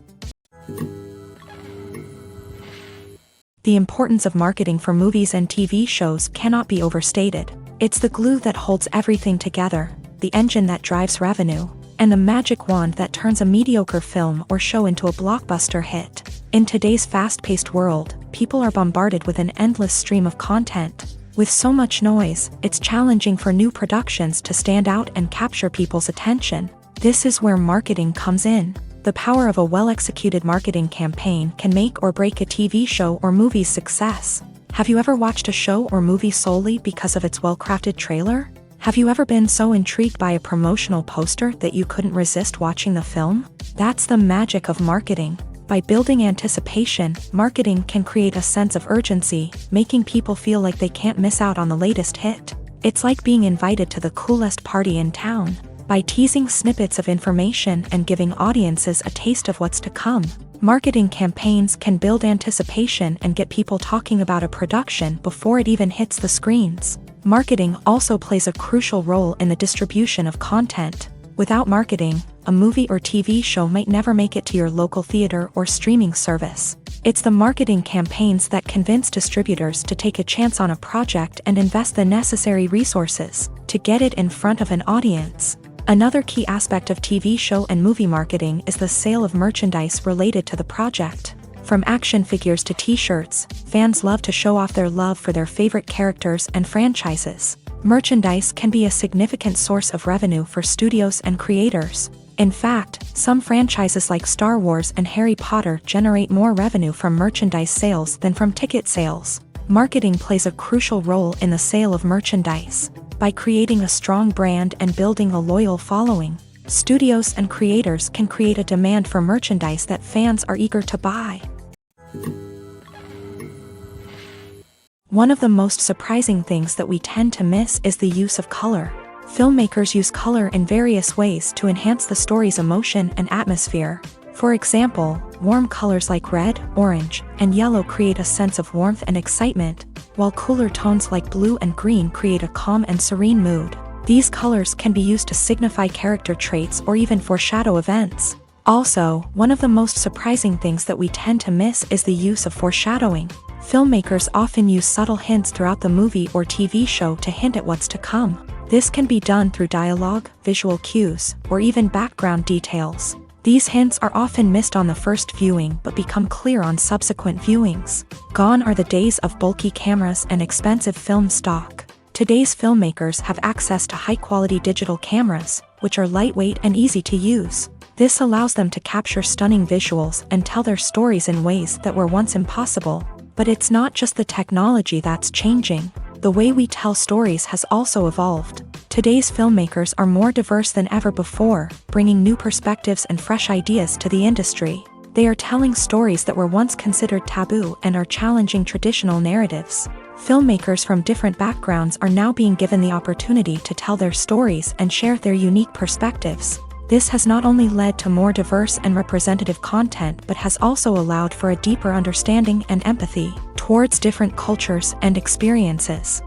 The importance of marketing for movies and TV shows cannot be overstated. It's the glue that holds everything together, the engine that drives revenue, and the magic wand that turns a mediocre film or show into a blockbuster hit. In today's fast-paced world, people are bombarded with an endless stream of content. With so much noise, it's challenging for new productions to stand out and capture people's attention. This is where marketing comes in. The power of a well-executed marketing campaign can make or break a TV show or movie's success. Have you ever watched a show or movie solely because of its well-crafted trailer? Have you ever been so intrigued by a promotional poster that you couldn't resist watching the film? That's the magic of marketing. By building anticipation, marketing can create a sense of urgency, making people feel like they can't miss out on the latest hit. It's like being invited to the coolest party in town. By teasing snippets of information and giving audiences a taste of what's to come, marketing campaigns can build anticipation and get people talking about a production before it even hits the screens. Marketing also plays a crucial role in the distribution of content. Without marketing, a movie or TV show might never make it to your local theater or streaming service. It's the marketing campaigns that convince distributors to take a chance on a project and invest the necessary resources to get it in front of an audience. Another key aspect of TV show and movie marketing is the sale of merchandise related to the project. From action figures to t-shirts, fans love to show off their love for their favorite characters and franchises. Merchandise can be a significant source of revenue for studios and creators. In fact, some franchises like Star Wars and Harry Potter generate more revenue from merchandise sales than from ticket sales. Marketing plays a crucial role in the sale of merchandise. By creating a strong brand and building a loyal following, studios and creators can create a demand for merchandise that fans are eager to buy. One of the most surprising things that we tend to miss is the use of color. Filmmakers use color in various ways to enhance the story's emotion and atmosphere. For example, warm colors like red, orange, and yellow create a sense of warmth and excitement, while cooler tones like blue and green create a calm and serene mood. These colors can be used to signify character traits or even foreshadow events. Also, one of the most surprising things that we tend to miss is the use of foreshadowing. Filmmakers often use subtle hints throughout the movie or TV show to hint at what's to come. This can be done through dialogue, visual cues, or even background details. These hints are often missed on the first viewing but become clear on subsequent viewings. Gone are the days of bulky cameras and expensive film stock. Today's filmmakers have access to high-quality digital cameras, which are lightweight and easy to use. This allows them to capture stunning visuals and tell their stories in ways that were once impossible. But it's not just the technology that's changing. The way we tell stories has also evolved. Today's filmmakers are more diverse than ever before, bringing new perspectives and fresh ideas to the industry. They are telling stories that were once considered taboo and are challenging traditional narratives. Filmmakers from different backgrounds are now being given the opportunity to tell their stories and share their unique perspectives. This has not only led to more diverse and representative content but has also allowed for a deeper understanding and empathy towards different cultures and experiences.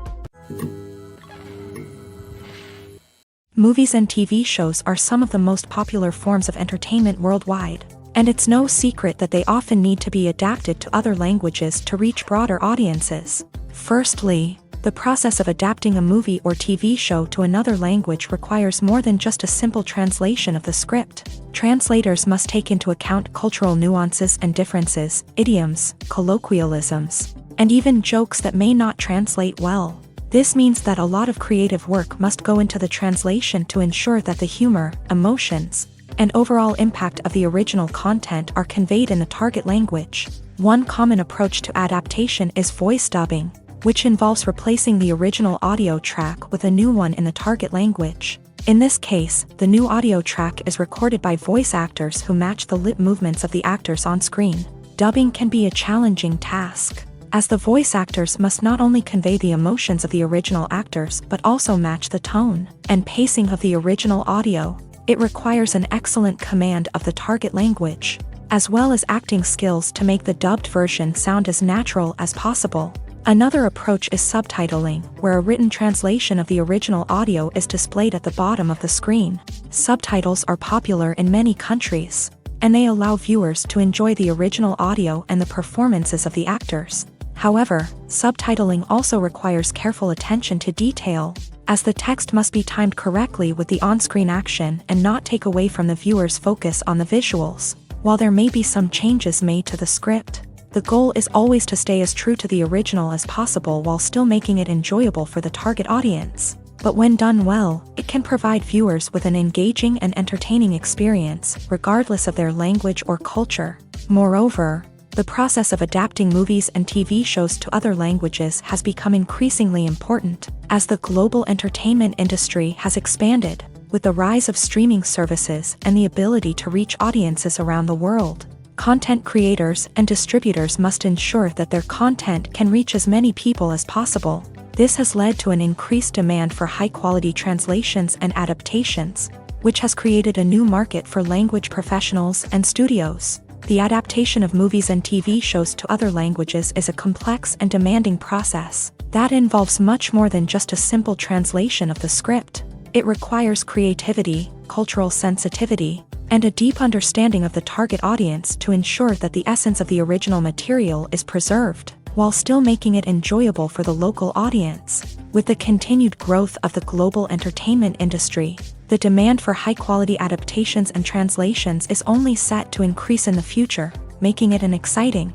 Movies and TV shows are some of the most popular forms of entertainment worldwide, and it's no secret that they often need to be adapted to other languages to reach broader audiences. Firstly, the process of adapting a movie or TV show to another language requires more than just a simple translation of the script. Translators must take into account cultural nuances and differences, idioms, colloquialisms, and even jokes that may not translate well. This means that a lot of creative work must go into the translation to ensure that the humor, emotions, and overall impact of the original content are conveyed in the target language. One common approach to adaptation is voice dubbing, which involves replacing the original audio track with a new one in the target language. In this case, the new audio track is recorded by voice actors who match the lip movements of the actors on screen. Dubbing can be a challenging task, as the voice actors must not only convey the emotions of the original actors but also match the tone and pacing of the original audio. It requires an excellent command of the target language, as well as acting skills to make the dubbed version sound as natural as possible. Another approach is subtitling, where a written translation of the original audio is displayed at the bottom of the screen. Subtitles are popular in many countries, and they allow viewers to enjoy the original audio and the performances of the actors. However, subtitling also requires careful attention to detail, as the text must be timed correctly with the on-screen action and not take away from the viewer's focus on the visuals. While there may be some changes made to the script, the goal is always to stay as true to the original as possible while still making it enjoyable for the target audience. But when done well, it can provide viewers with an engaging and entertaining experience, regardless of their language or culture. Moreover, the process of adapting movies and TV shows to other languages has become increasingly important, as the global entertainment industry has expanded, with the rise of streaming services and the ability to reach audiences around the world. Content creators and distributors must ensure that their content can reach as many people as possible. This has led to an increased demand for high-quality translations and adaptations, which has created a new market for language professionals and studios. The adaptation of movies and TV shows to other languages is a complex and demanding process that involves much more than just a simple translation of the script. It requires creativity, cultural sensitivity, and a deep understanding of the target audience to ensure that the essence of the original material is preserved, while still making it enjoyable for the local audience. With the continued growth of the global entertainment industry, the demand for high-quality adaptations and translations is only set to increase in the future, making it an exciting.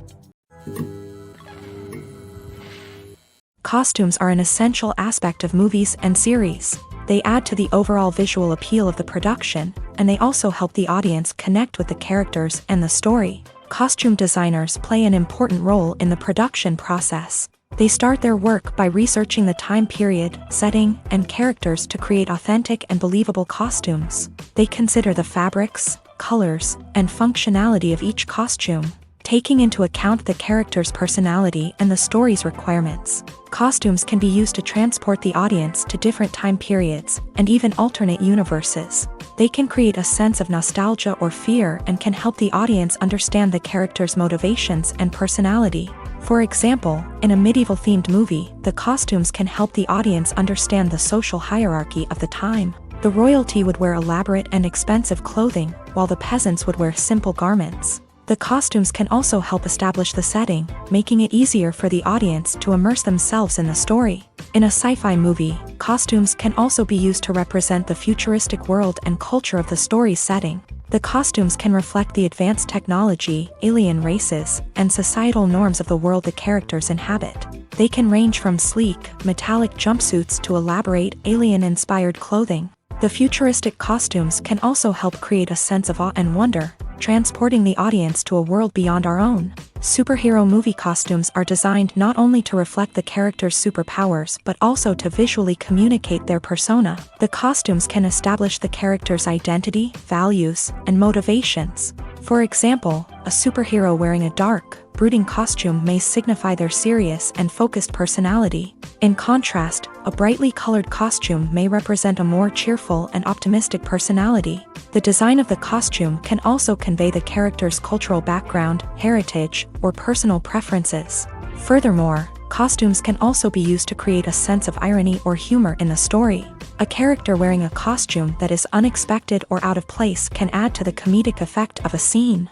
Costumes are an essential aspect of movies and series. They add to the overall visual appeal of the production, and they also help the audience connect with the characters and the story. Costume designers play an important role in the production process. They start their work by researching the time period, setting, and characters to create authentic and believable costumes. They consider the fabrics, colors, and functionality of each costume, taking into account the character's personality and the story's requirements. Costumes can be used to transport the audience to different time periods and even alternate universes. They can create a sense of nostalgia or fear and can help the audience understand the character's motivations and personality. For example, in a medieval-themed movie, the costumes can help the audience understand the social hierarchy of the time. The royalty would wear elaborate and expensive clothing, while the peasants would wear simple garments. The costumes can also help establish the setting, making it easier for the audience to immerse themselves in the story. In a sci-fi movie, costumes can also be used to represent the futuristic world and culture of the story's setting. The costumes can reflect the advanced technology, alien races, and societal norms of the world the characters inhabit. They can range from sleek, metallic jumpsuits to elaborate, alien-inspired clothing. The futuristic costumes can also help create a sense of awe and wonder, transporting the audience to a world beyond our own. Superhero movie costumes are designed not only to reflect the character's superpowers but also to visually communicate their persona. The costumes can establish the character's identity, values, and motivations. For example, a superhero wearing a dark, brooding costume may signify their serious and focused personality. In contrast, a brightly colored costume may represent a more cheerful and optimistic personality. The design of the costume can also convey the character's cultural background, heritage, or personal preferences. Furthermore, costumes can also be used to create a sense of irony or humor in the story. A character wearing a costume that is unexpected or out of place can add to the comedic effect of a scene.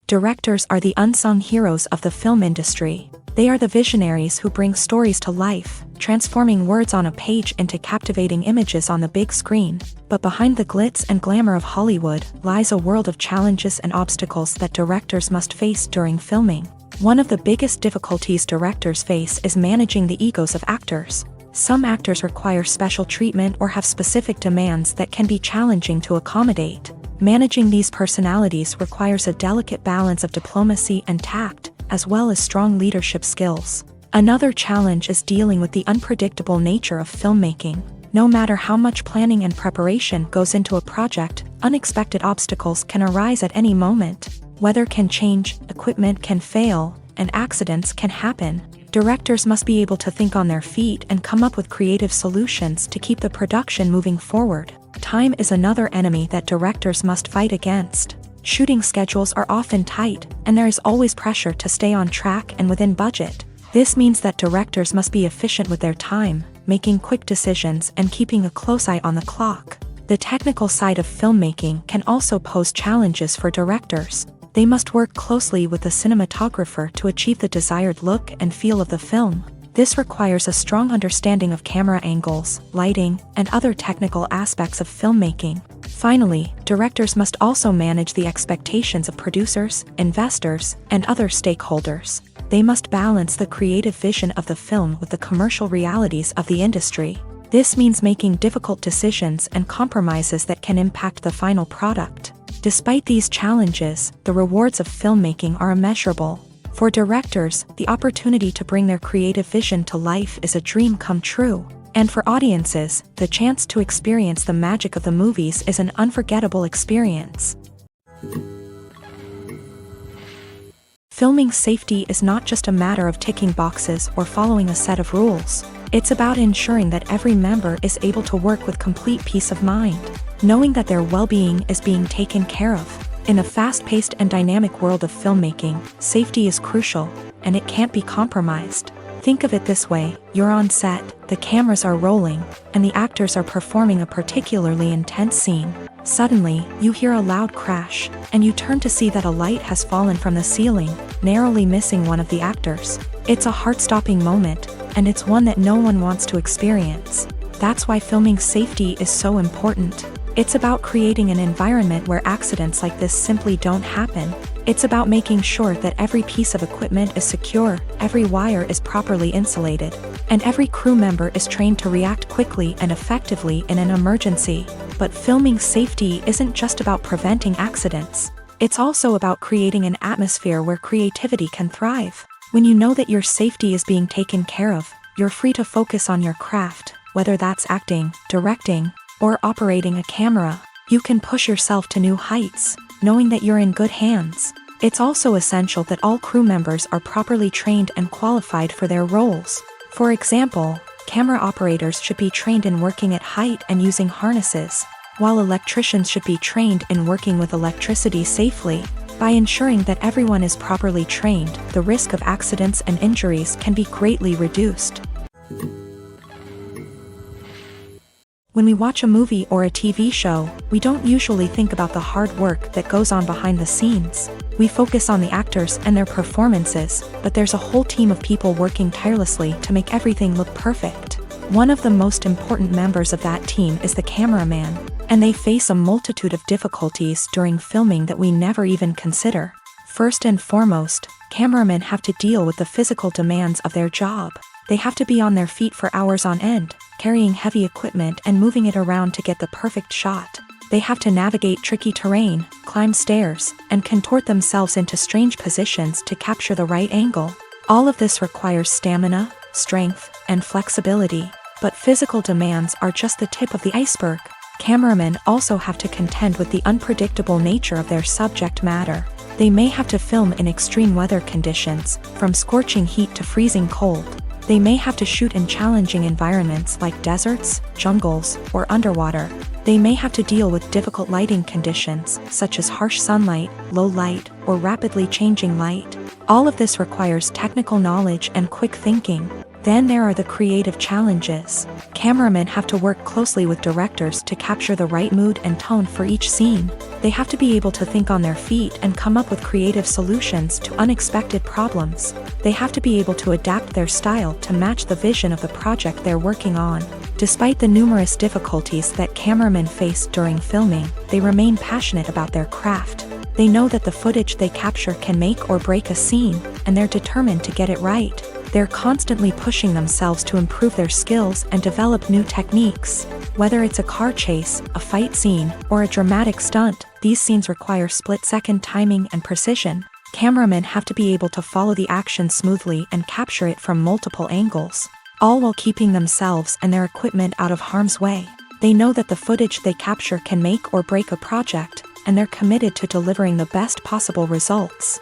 Directors are the unsung heroes of the film industry. They are the visionaries who bring stories to life, transforming words on a page into captivating images on the big screen. But behind the glitz and glamour of Hollywood lies a world of challenges and obstacles that directors must face during filming. One of the biggest difficulties directors face is managing the egos of actors. Some actors require special treatment or have specific demands that can be challenging to accommodate. Managing these personalities requires a delicate balance of diplomacy and tact, as well as strong leadership skills. Another challenge is dealing with the unpredictable nature of filmmaking. No matter how much planning and preparation goes into a project, unexpected obstacles can arise at any moment. Weather can change, equipment can fail, and accidents can happen. Directors must be able to think on their feet and come up with creative solutions to keep the production moving forward. Time is another enemy that directors must fight against. Shooting schedules are often tight, and there is always pressure to stay on track and within budget. This means that directors must be efficient with their time, making quick decisions and keeping a close eye on the clock. The technical side of filmmaking can also pose challenges for directors. They must work closely with the cinematographer to achieve the desired look and feel of the film. This requires a strong understanding of camera angles, lighting, and other technical aspects of filmmaking. Finally, directors must also manage the expectations of producers, investors, and other stakeholders. They must balance the creative vision of the film with the commercial realities of the industry. This means making difficult decisions and compromises that can impact the final product. Despite these challenges, the rewards of filmmaking are immeasurable. For directors, the opportunity to bring their creative vision to life is a dream come true. And for audiences, the chance to experience the magic of the movies is an unforgettable experience. Filming safety is not just a matter of ticking boxes or following a set of rules. It's about ensuring that every member is able to work with complete peace of mind, knowing that their well-being is being taken care of. In a fast-paced and dynamic world of filmmaking, safety is crucial, and it can't be compromised. Think of it this way: you're on set, the cameras are rolling, and the actors are performing a particularly intense scene. Suddenly, you hear a loud crash, and you turn to see that a light has fallen from the ceiling, narrowly missing one of the actors. It's a heart-stopping moment, and it's one that no one wants to experience. That's why filming safety is so important. It's about creating an environment where accidents like this simply don't happen. It's about making sure that every piece of equipment is secure, every wire is properly insulated, and every crew member is trained to react quickly and effectively in an emergency. But filming safety isn't just about preventing accidents. It's also about creating an atmosphere where creativity can thrive. When you know that your safety is being taken care of, you're free to focus on your craft, whether that's acting, directing, or operating a camera. You can push yourself to new heights, knowing that you're in good hands. It's also essential that all crew members are properly trained and qualified for their roles. For example, camera operators should be trained in working at height and using harnesses, while electricians should be trained in working with electricity safely. By ensuring that everyone is properly trained, the risk of accidents and injuries can be greatly reduced. When we watch a movie or a TV show, we don't usually think about the hard work that goes on behind the scenes. We focus on the actors and their performances, but there's a whole team of people working tirelessly to make everything look perfect. One of the most important members of that team is the cameraman, and they face a multitude of difficulties during filming that we never even consider. First and foremost, cameramen have to deal with the physical demands of their job. They have to be on their feet for hours on end, carrying heavy equipment and moving it around to get the perfect shot. They have to navigate tricky terrain, climb stairs, and contort themselves into strange positions to capture the right angle. All of this requires stamina, strength, and flexibility. But physical demands are just the tip of the iceberg. Cameramen also have to contend with the unpredictable nature of their subject matter. They may have to film in extreme weather conditions, from scorching heat to freezing cold. They may have to shoot in challenging environments like deserts, jungles, or underwater. They may have to deal with difficult lighting conditions, such as harsh sunlight, low light, or rapidly changing light. All of this requires technical knowledge and quick thinking. Then there are the creative challenges. Cameramen have to work closely with directors to capture the right mood and tone for each scene. They have to be able to think on their feet and come up with creative solutions to unexpected problems. They have to be able to adapt their style to match the vision of the project they're working on. Despite the numerous difficulties that cameramen face during filming, they remain passionate about their craft. They know that the footage they capture can make or break a scene. and they're determined to get it right. They're constantly pushing themselves to improve their skills and develop new techniques. Whether it's a car chase, a fight scene, or a dramatic stunt, these scenes require split-second timing and precision. Cameramen have to be able to follow the action smoothly and capture it from multiple angles, all while keeping themselves and their equipment out of harm's way. They know that the footage they capture can make or break a project, and they're committed to delivering the best possible results.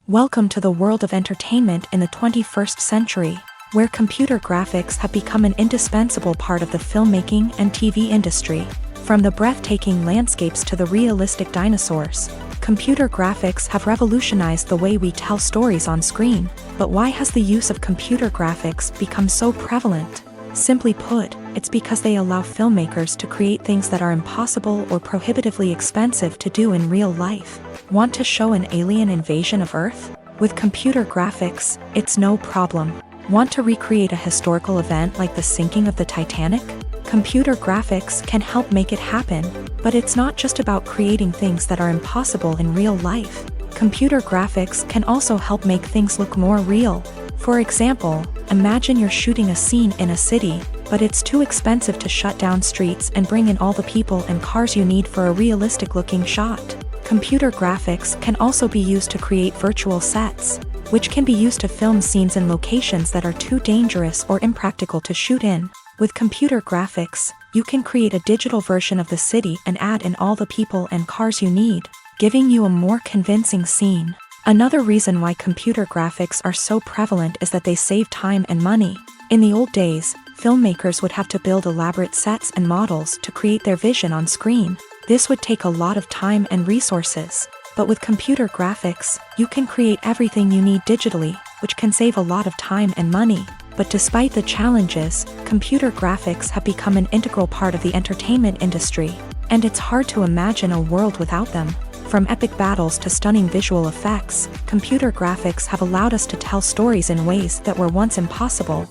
Welcome to the world of entertainment in the 21st century, where computer graphics have become an indispensable part of the filmmaking and TV industry. From the breathtaking landscapes to the realistic dinosaurs, computer graphics have revolutionized the way we tell stories on screen. But why has the use of computer graphics become so prevalent? Simply put, it's because they allow filmmakers to create things that are impossible or prohibitively expensive to do in real life. Want to show an alien invasion of Earth? With computer graphics, it's no problem. Want to recreate a historical event like the sinking of the Titanic? Computer graphics can help make it happen, but it's not just about creating things that are impossible in real life. Computer graphics can also help make things look more real. For example, imagine you're shooting a scene in a city, but it's too expensive to shut down streets and bring in all the people and cars you need for a realistic-looking shot. Computer graphics can also be used to create virtual sets, which can be used to film scenes in locations that are too dangerous or impractical to shoot in. With computer graphics, you can create a digital version of the city and add in all the people and cars you need, giving you a more convincing scene. Another reason why computer graphics are so prevalent is that they save time and money. In the old days, filmmakers would have to build elaborate sets and models to create their vision on screen. This would take a lot of time and resources. But with computer graphics, you can create everything you need digitally, which can save a lot of time and money. But despite the challenges, computer graphics have become an integral part of the entertainment industry, and it's hard to imagine a world without them. From epic battles to stunning visual effects, computer graphics have allowed us to tell stories in ways that were once impossible.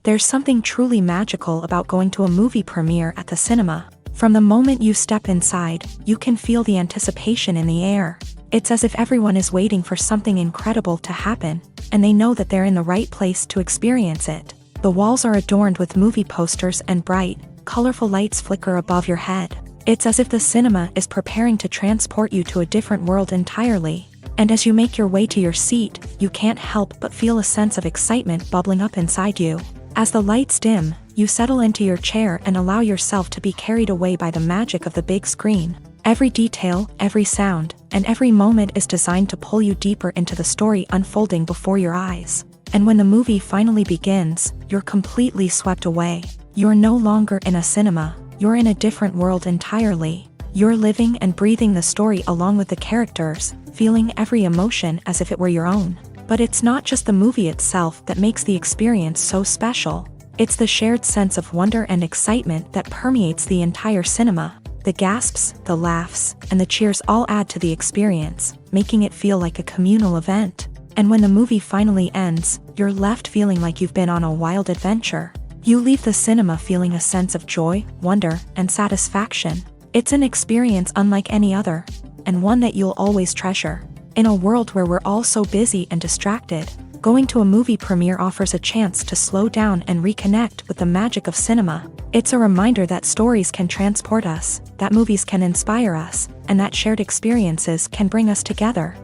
There's something truly magical about going to a movie premiere at the cinema. From the moment you step inside, you can feel the anticipation in the air. It's as if everyone is waiting for something incredible to happen, and they know that they're in the right place to experience it. The walls are adorned with movie posters and bright, colorful lights flicker above your head. It's as if the cinema is preparing to transport you to a different world entirely. And as you make your way to your seat, you can't help but feel a sense of excitement bubbling up inside you. As the lights dim, you settle into your chair and allow yourself to be carried away by the magic of the big screen. Every detail, every sound, and every moment is designed to pull you deeper into the story unfolding before your eyes. And when the movie finally begins, you're completely swept away. You're no longer in a cinema, you're in a different world entirely. You're living and breathing the story along with the characters, feeling every emotion as if it were your own. But it's not just the movie itself that makes the experience so special. It's the shared sense of wonder and excitement that permeates the entire cinema. The gasps, the laughs, and the cheers all add to the experience, making it feel like a communal event. And when the movie finally ends, you're left feeling like you've been on a wild adventure. You leave the cinema feeling a sense of joy, wonder, and satisfaction. It's an experience unlike any other, and one that you'll always treasure. In a world where we're all so busy and distracted, going to a movie premiere offers a chance to slow down and reconnect with the magic of cinema. It's a reminder that stories can transport us, that movies can inspire us, and that shared experiences can bring us together.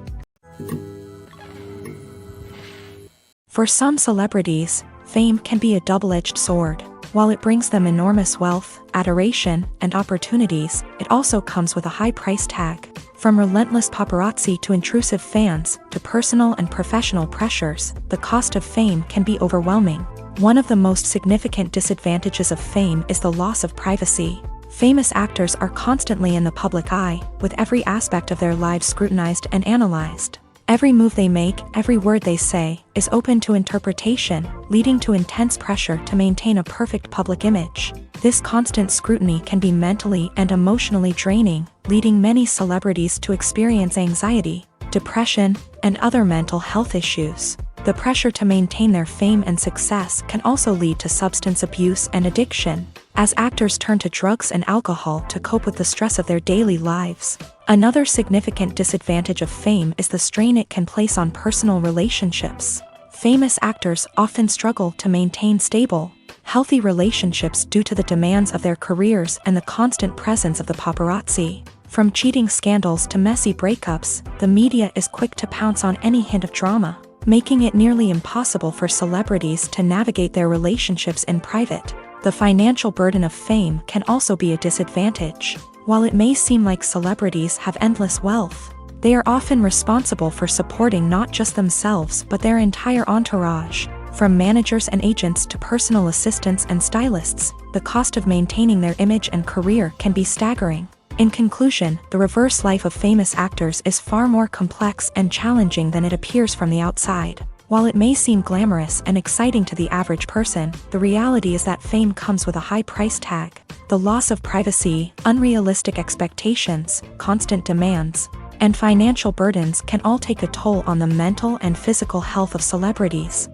For some celebrities, fame can be a double-edged sword. While it brings them enormous wealth, adoration, and opportunities, it also comes with a high price tag. From relentless paparazzi to intrusive fans, to personal and professional pressures, the cost of fame can be overwhelming. One of the most significant disadvantages of fame is the loss of privacy. Famous actors are constantly in the public eye, with every aspect of their lives scrutinized and analyzed. Every move they make, every word they say, is open to interpretation, leading to intense pressure to maintain a perfect public image. This constant scrutiny can be mentally and emotionally draining, leading many celebrities to experience anxiety, depression, and other mental health issues. The pressure to maintain their fame and success can also lead to substance abuse and addiction. as actors turn to drugs and alcohol to cope with the stress of their daily lives. Another significant disadvantage of fame is the strain it can place on personal relationships. Famous actors often struggle to maintain stable, healthy relationships due to the demands of their careers and the constant presence of the paparazzi. From cheating scandals to messy breakups, the media is quick to pounce on any hint of drama, making it nearly impossible for celebrities to navigate their relationships in private. The financial burden of fame can also be a disadvantage. While it may seem like celebrities have endless wealth, they are often responsible for supporting not just themselves but their entire entourage. From managers and agents to personal assistants and stylists, the cost of maintaining their image and career can be staggering. In conclusion, the reverse life of famous actors is far more complex and challenging than it appears from the outside. While it may seem glamorous and exciting to the average person, the reality is that fame comes with a high price tag. The loss of privacy, unrealistic expectations, constant demands, and financial burdens can all take a toll on the mental and physical health of celebrities.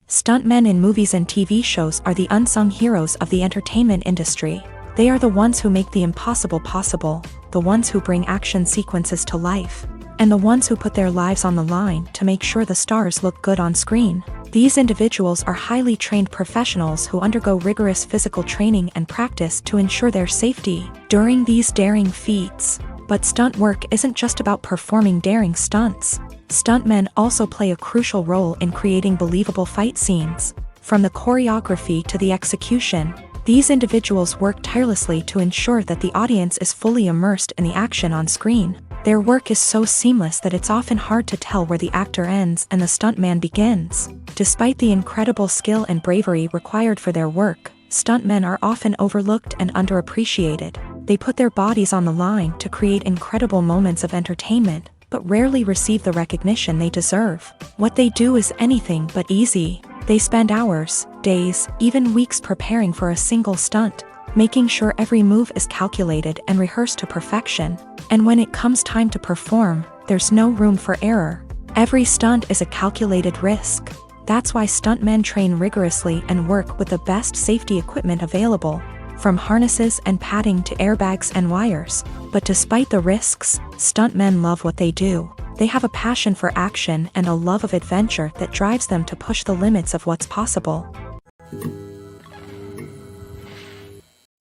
Stuntmen in movies and TV shows are the unsung heroes of the entertainment industry. They are the ones who make the impossible possible, the ones who bring action sequences to life, and the ones who put their lives on the line to make sure the stars look good on screen. These individuals are highly trained professionals who undergo rigorous physical training and practice to ensure their safety during these daring feats. But stunt work isn't just about performing daring stunts. Stuntmen also play a crucial role in creating believable fight scenes. From the choreography to the execution, these individuals work tirelessly to ensure that the audience is fully immersed in the action on screen. Their work is so seamless that it's often hard to tell where the actor ends and the stuntman begins. Despite the incredible skill and bravery required for their work, stuntmen are often overlooked and underappreciated. They put their bodies on the line to create incredible moments of entertainment, but rarely receive the recognition they deserve. What they do is anything but easy. They spend hours, days, even weeks preparing for a single stunt, making sure every move is calculated and rehearsed to perfection. And when it comes time to perform, there's no room for error. Every stunt is a calculated risk. That's why stuntmen train rigorously and work with the best safety equipment available, from harnesses and padding to airbags and wires. But despite the risks, stuntmen love what they do. They have a passion for action and a love of adventure that drives them to push the limits of what's possible.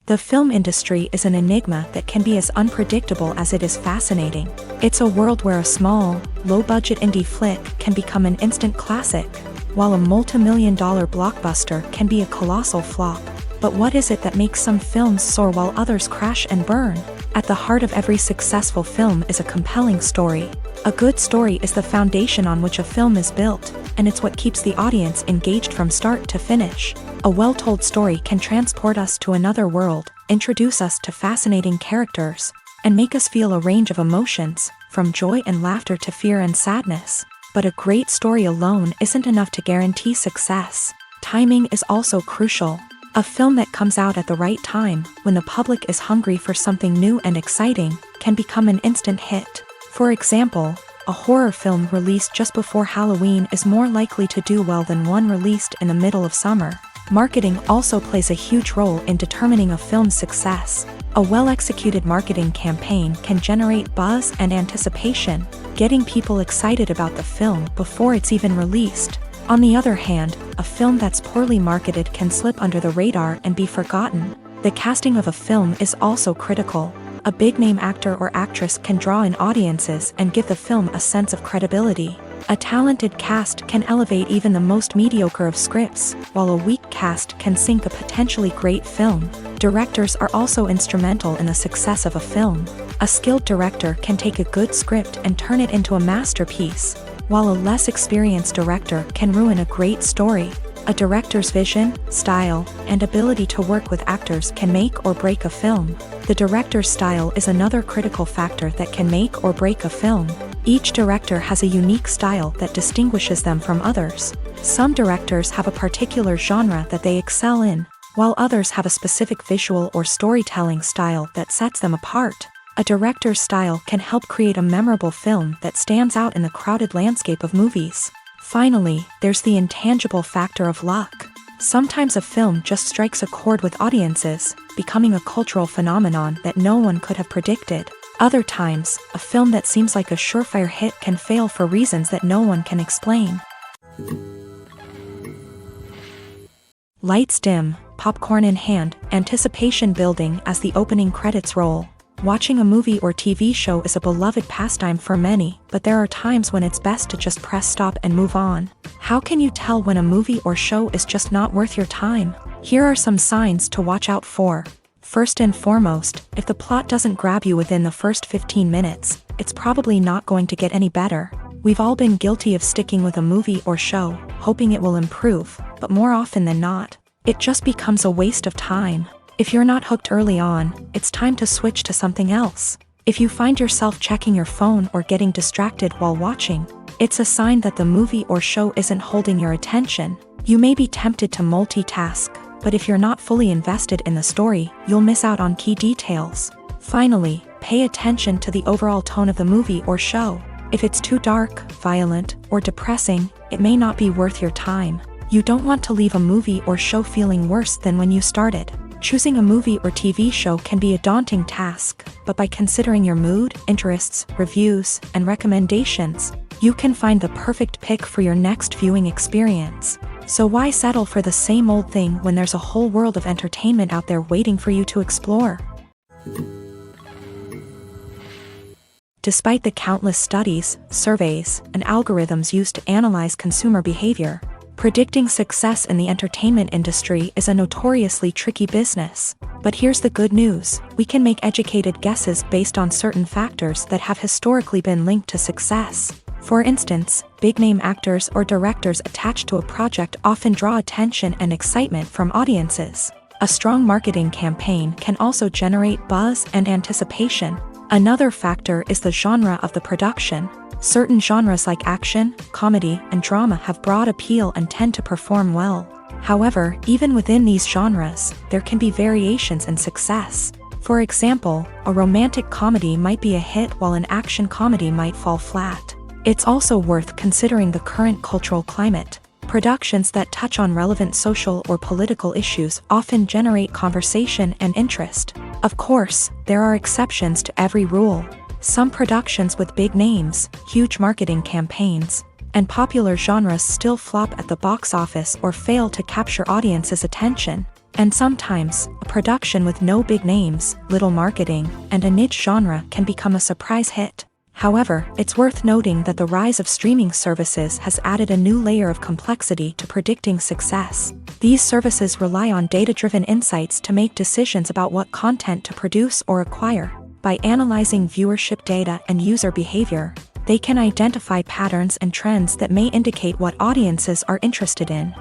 The film industry is an enigma that can be as unpredictable as it is fascinating. It's a world where a small, low-budget indie flick can become an instant classic, while a multi-million-dollar blockbuster can be a colossal flop. But what is it that makes some films soar while others crash and burn? At the heart of every successful film is a compelling story. A good story is the foundation on which a film is built, and it's what keeps the audience engaged from start to finish. A well-told story can transport us to another world, introduce us to fascinating characters, and make us feel a range of emotions, from joy and laughter to fear and sadness. But a great story alone isn't enough to guarantee success. Timing is also crucial. A film that comes out at the right time, when the public is hungry for something new and exciting, can become an instant hit. For example, a horror film released just before Halloween is more likely to do well than one released in the middle of summer. Marketing also plays a huge role in determining a film's success. A well-executed marketing campaign can generate buzz and anticipation, getting people excited about the film before it's even released. On the other hand, a film that's poorly marketed can slip under the radar and be forgotten. The casting of a film is also critical. A big-name actor or actress can draw in audiences and give the film a sense of credibility. A talented cast can elevate even the most mediocre of scripts, while a weak cast can sink a potentially great film. Directors are also instrumental in the success of a film. A skilled director can take a good script and turn it into a masterpiece, while a less experienced director can ruin a great story. A director's vision, style, and ability to work with actors can make or break a film. The director's style is another critical factor that can make or break a film. Each director has a unique style that distinguishes them from others. Some directors have a particular genre that they excel in, while others have a specific visual or storytelling style that sets them apart. A director's style can help create a memorable film that stands out in the crowded landscape of movies. Finally, there's the intangible factor of luck. Sometimes a film just strikes a chord with audiences, becoming a cultural phenomenon that no one could have predicted. Other times, a film that seems like a surefire hit can fail for reasons that no one can explain. Lights dim, popcorn in hand, anticipation building as the opening credits roll. Watching a movie or TV show is a beloved pastime for many, but there are times when it's best to just press stop and move on. How can you tell when a movie or show is just not worth your time? Here are some signs to watch out for. First and foremost, if the plot doesn't grab you within the first 15 minutes, it's probably not going to get any better. We've all been guilty of sticking with a movie or show, hoping it will improve, but more often than not, it just becomes a waste of time. If you're not hooked early on, it's time to switch to something else. If you find yourself checking your phone or getting distracted while watching, it's a sign that the movie or show isn't holding your attention. You may be tempted to multitask, but if you're not fully invested in the story, you'll miss out on key details. Finally, pay attention to the overall tone of the movie or show. If it's too dark, violent, or depressing, it may not be worth your time. You don't want to leave a movie or show feeling worse than when you started. Choosing a movie or TV show can be a daunting task, but by considering your mood, interests, reviews, and recommendations, you can find the perfect pick for your next viewing experience. So why settle for the same old thing when there's a whole world of entertainment out there waiting for you to explore? Despite the countless studies, surveys, and algorithms used to analyze consumer behavior, predicting success in the entertainment industry is a notoriously tricky business. But here's the good news: we can make educated guesses based on certain factors that have historically been linked to success. For instance, big-name actors or directors attached to a project often draw attention and excitement from audiences. A strong marketing campaign can also generate buzz and anticipation. Another factor is the genre of the production. Certain genres like action, comedy, and drama have broad appeal and tend to perform well. However, even within these genres, there can be variations in success. For example, a romantic comedy might be a hit while an action comedy might fall flat. It's also worth considering the current cultural climate. Productions that touch on relevant social or political issues often generate conversation and interest. Of course, there are exceptions to every rule. Some productions with big names, huge marketing campaigns, and popular genres still flop at the box office or fail to capture audiences' attention. And sometimes, a production with no big names, little marketing, and a niche genre can become a surprise hit. However, it's worth noting that the rise of streaming services has added a new layer of complexity to predicting success. These services rely on data-driven insights to make decisions about what content to produce or acquire. By analyzing viewership data and user behavior, they can identify patterns and trends that may indicate what audiences are interested in.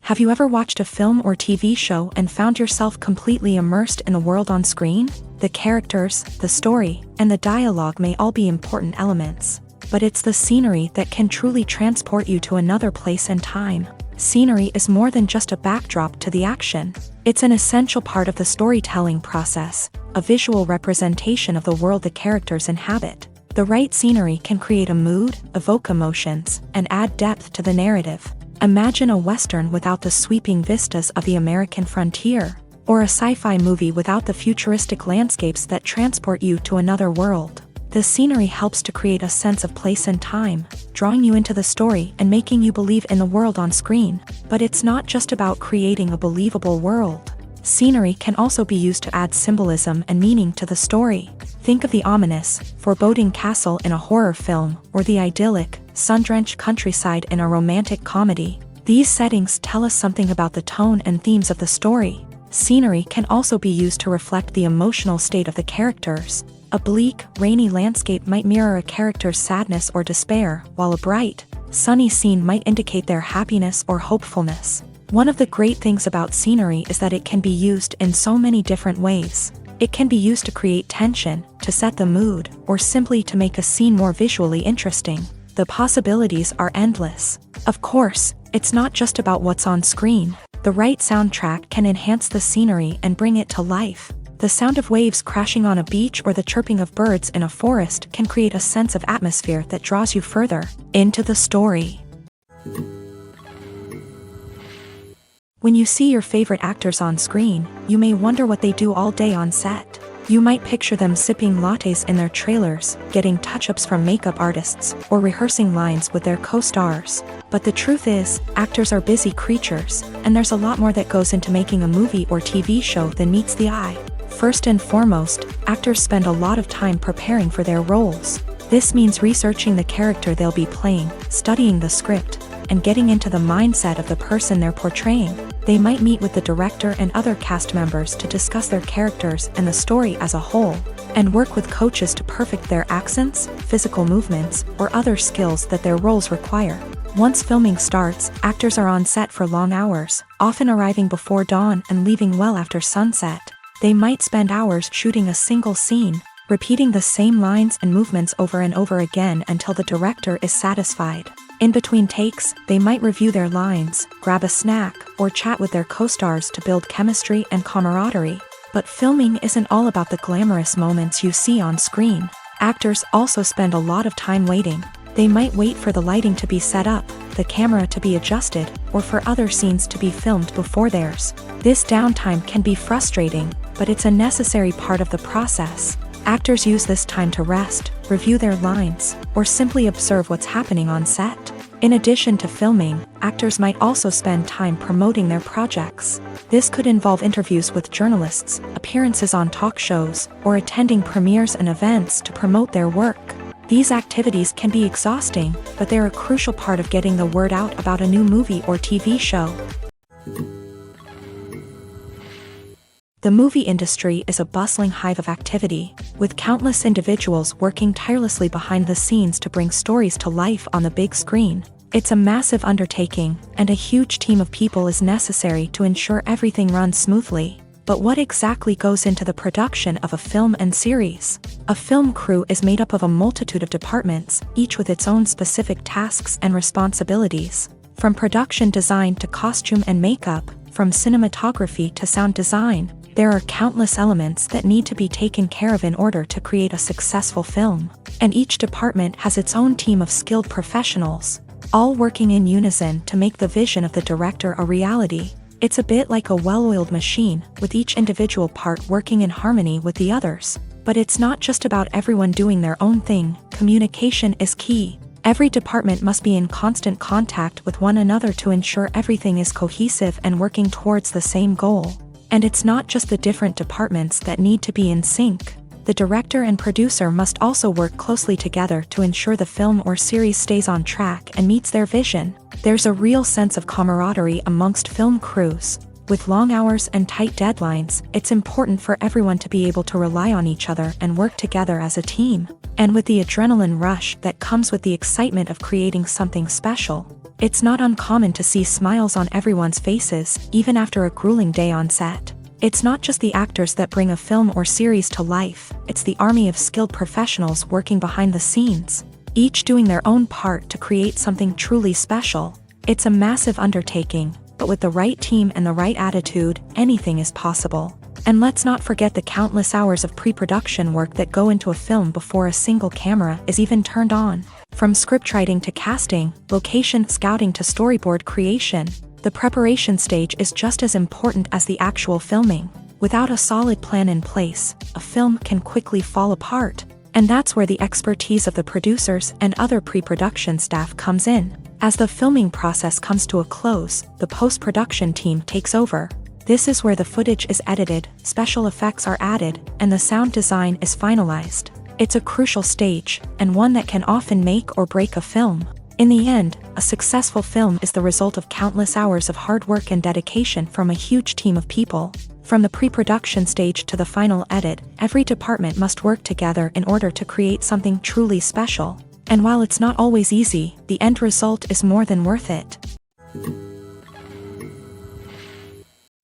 Have you ever watched a film or TV show and found yourself completely immersed in the world on screen? The characters, the story, and the dialogue may all be important elements, but it's the scenery that can truly transport you to another place and time. Scenery is more than just a backdrop to the action. It's an essential part of the storytelling process, a visual representation of the world the characters inhabit. The right scenery can create a mood, evoke emotions, and add depth to the narrative. Imagine a Western without the sweeping vistas of the American frontier, or a sci-fi movie without the futuristic landscapes that transport you to another world. The scenery helps to create a sense of place and time, drawing you into the story and making you believe in the world on screen. But it's not just about creating a believable world. Scenery can also be used to add symbolism and meaning to the story. Think of the ominous, foreboding castle in a horror film, or the idyllic, sun-drenched countryside in a romantic comedy. These settings tell us something about the tone and themes of the story. Scenery can also be used to reflect the emotional state of the characters. A bleak, rainy landscape might mirror a character's sadness or despair, while a bright, sunny scene might indicate their happiness or hopefulness. One of the great things about scenery is that it can be used in so many different ways. It can be used to create tension, to set the mood, or simply to make a scene more visually interesting. The possibilities are endless. Of course, it's not just about what's on screen. The right soundtrack can enhance the scenery and bring it to life. The sound of waves crashing on a beach or the chirping of birds in a forest can create a sense of atmosphere that draws you further into the story. When you see your favorite actors on screen, you may wonder what they do all day on set. You might picture them sipping lattes in their trailers, getting touch-ups from makeup artists, or rehearsing lines with their co-stars. But the truth is, actors are busy creatures, and there's a lot more that goes into making a movie or TV show than meets the eye. First and foremost, actors spend a lot of time preparing for their roles. This means researching the character they'll be playing, studying the script, and getting into the mindset of the person they're portraying. They might meet with the director and other cast members to discuss their characters and the story as a whole, and work with coaches to perfect their accents, physical movements, or other skills that their roles require. Once filming starts, actors are on set for long hours, often arriving before dawn and leaving well after sunset. They might spend hours shooting a single scene, repeating the same lines and movements over and over again until the director is satisfied. In between takes, they might review their lines, grab a snack, or chat with their co-stars to build chemistry and camaraderie. But filming isn't all about the glamorous moments you see on screen. Actors also spend a lot of time waiting. They might wait for the lighting to be set up, the camera to be adjusted, or for other scenes to be filmed before theirs. This downtime can be frustrating, but it's a necessary part of the process. Actors use this time to rest, review their lines, or simply observe what's happening on set. In addition to filming, actors might also spend time promoting their projects. This could involve interviews with journalists, appearances on talk shows, or attending premieres and events to promote their work. These activities can be exhausting, but they're a crucial part of getting the word out about a new movie or TV show. The movie industry is a bustling hive of activity, with countless individuals working tirelessly behind the scenes to bring stories to life on the big screen. It's a massive undertaking, and a huge team of people is necessary to ensure everything runs smoothly. But what exactly goes into the production of a film and series? A film crew is made up of a multitude of departments, each with its own specific tasks and responsibilities. From production design to costume and makeup, from cinematography to sound design, there are countless elements that need to be taken care of in order to create a successful film. And each department has its own team of skilled professionals, all working in unison to make the vision of the director a reality. It's a bit like a well-oiled machine, with each individual part working in harmony with the others. But it's not just about everyone doing their own thing. Communication is key. Every department must be in constant contact with one another to ensure everything is cohesive and working towards the same goal. And it's not just the different departments that need to be in sync. The director and producer must also work closely together to ensure the film or series stays on track and meets their vision. There's a real sense of camaraderie amongst film crews. With long hours and tight deadlines, it's important for everyone to be able to rely on each other and work together as a team. And with the adrenaline rush that comes with the excitement of creating something special, it's not uncommon to see smiles on everyone's faces, even after a grueling day on set. It's not just the actors that bring a film or series to life, it's the army of skilled professionals working behind the scenes, each doing their own part to create something truly special. It's a massive undertaking, but with the right team and the right attitude, anything is possible. And let's not forget the countless hours of pre-production work that go into a film before a single camera is even turned on. From scriptwriting to casting, location scouting to storyboard creation, the preparation stage is just as important as the actual filming. Without a solid plan in place, a film can quickly fall apart. And that's where the expertise of the producers and other pre-production staff comes in. As the filming process comes to a close, the post-production team takes over. This is where the footage is edited, special effects are added, and the sound design is finalized. It's a crucial stage, and one that can often make or break a film. In the end, a successful film is the result of countless hours of hard work and dedication from a huge team of people. From the pre-production stage to the final edit, every department must work together in order to create something truly special. And while it's not always easy, the end result is more than worth it.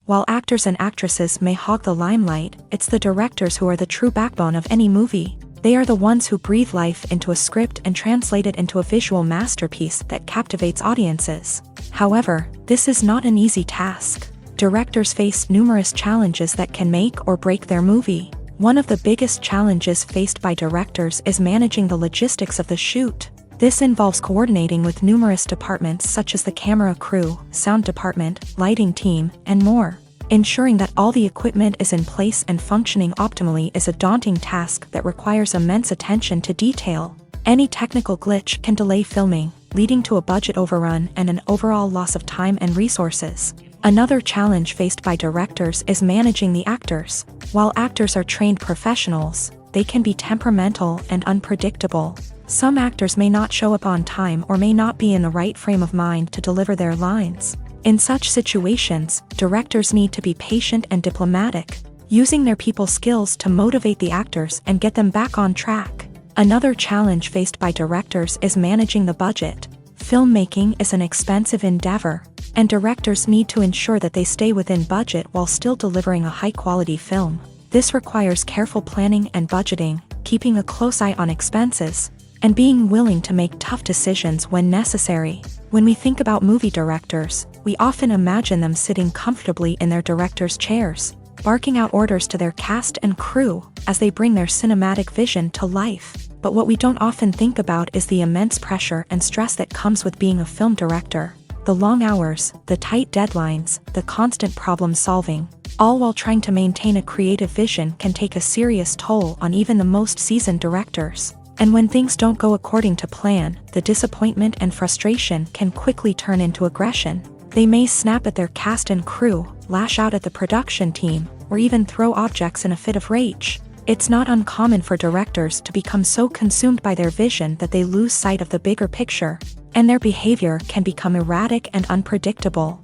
While actors and actresses may hog the limelight, it's the directors who are the true backbone of any movie. They are the ones who breathe life into a script and translate it into a visual masterpiece that captivates audiences. However, this is not an easy task. Directors face numerous challenges that can make or break their movie. One of the biggest challenges faced by directors is managing the logistics of the shoot. This involves coordinating with numerous departments such as the camera crew, sound department, lighting team, and more. Ensuring that all the equipment is in place and functioning optimally is a daunting task that requires immense attention to detail. Any technical glitch can delay filming, leading to a budget overrun and an overall loss of time and resources. Another challenge faced by directors is managing the actors. While actors are trained professionals, they can be temperamental and unpredictable. Some actors may not show up on time or may not be in the right frame of mind to deliver their lines. In such situations, directors need to be patient and diplomatic, using their people skills to motivate the actors and get them back on track. Another challenge faced by directors is managing the budget. Filmmaking is an expensive endeavor, and directors need to ensure that they stay within budget while still delivering a high-quality film. This requires careful planning and budgeting, keeping a close eye on expenses, and being willing to make tough decisions when necessary. When we think about movie directors, we often imagine them sitting comfortably in their director's chairs, barking out orders to their cast and crew as they bring their cinematic vision to life. But what we don't often think about is the immense pressure and stress that comes with being a film director. The long hours, the tight deadlines, the constant problem solving, all while trying to maintain a creative vision can take a serious toll on even the most seasoned directors. And when things don't go according to plan, the disappointment and frustration can quickly turn into aggression. They may snap at their cast and crew, lash out at the production team, or even throw objects in a fit of rage. It's not uncommon for directors to become so consumed by their vision that they lose sight of the bigger picture, and their behavior can become erratic and unpredictable.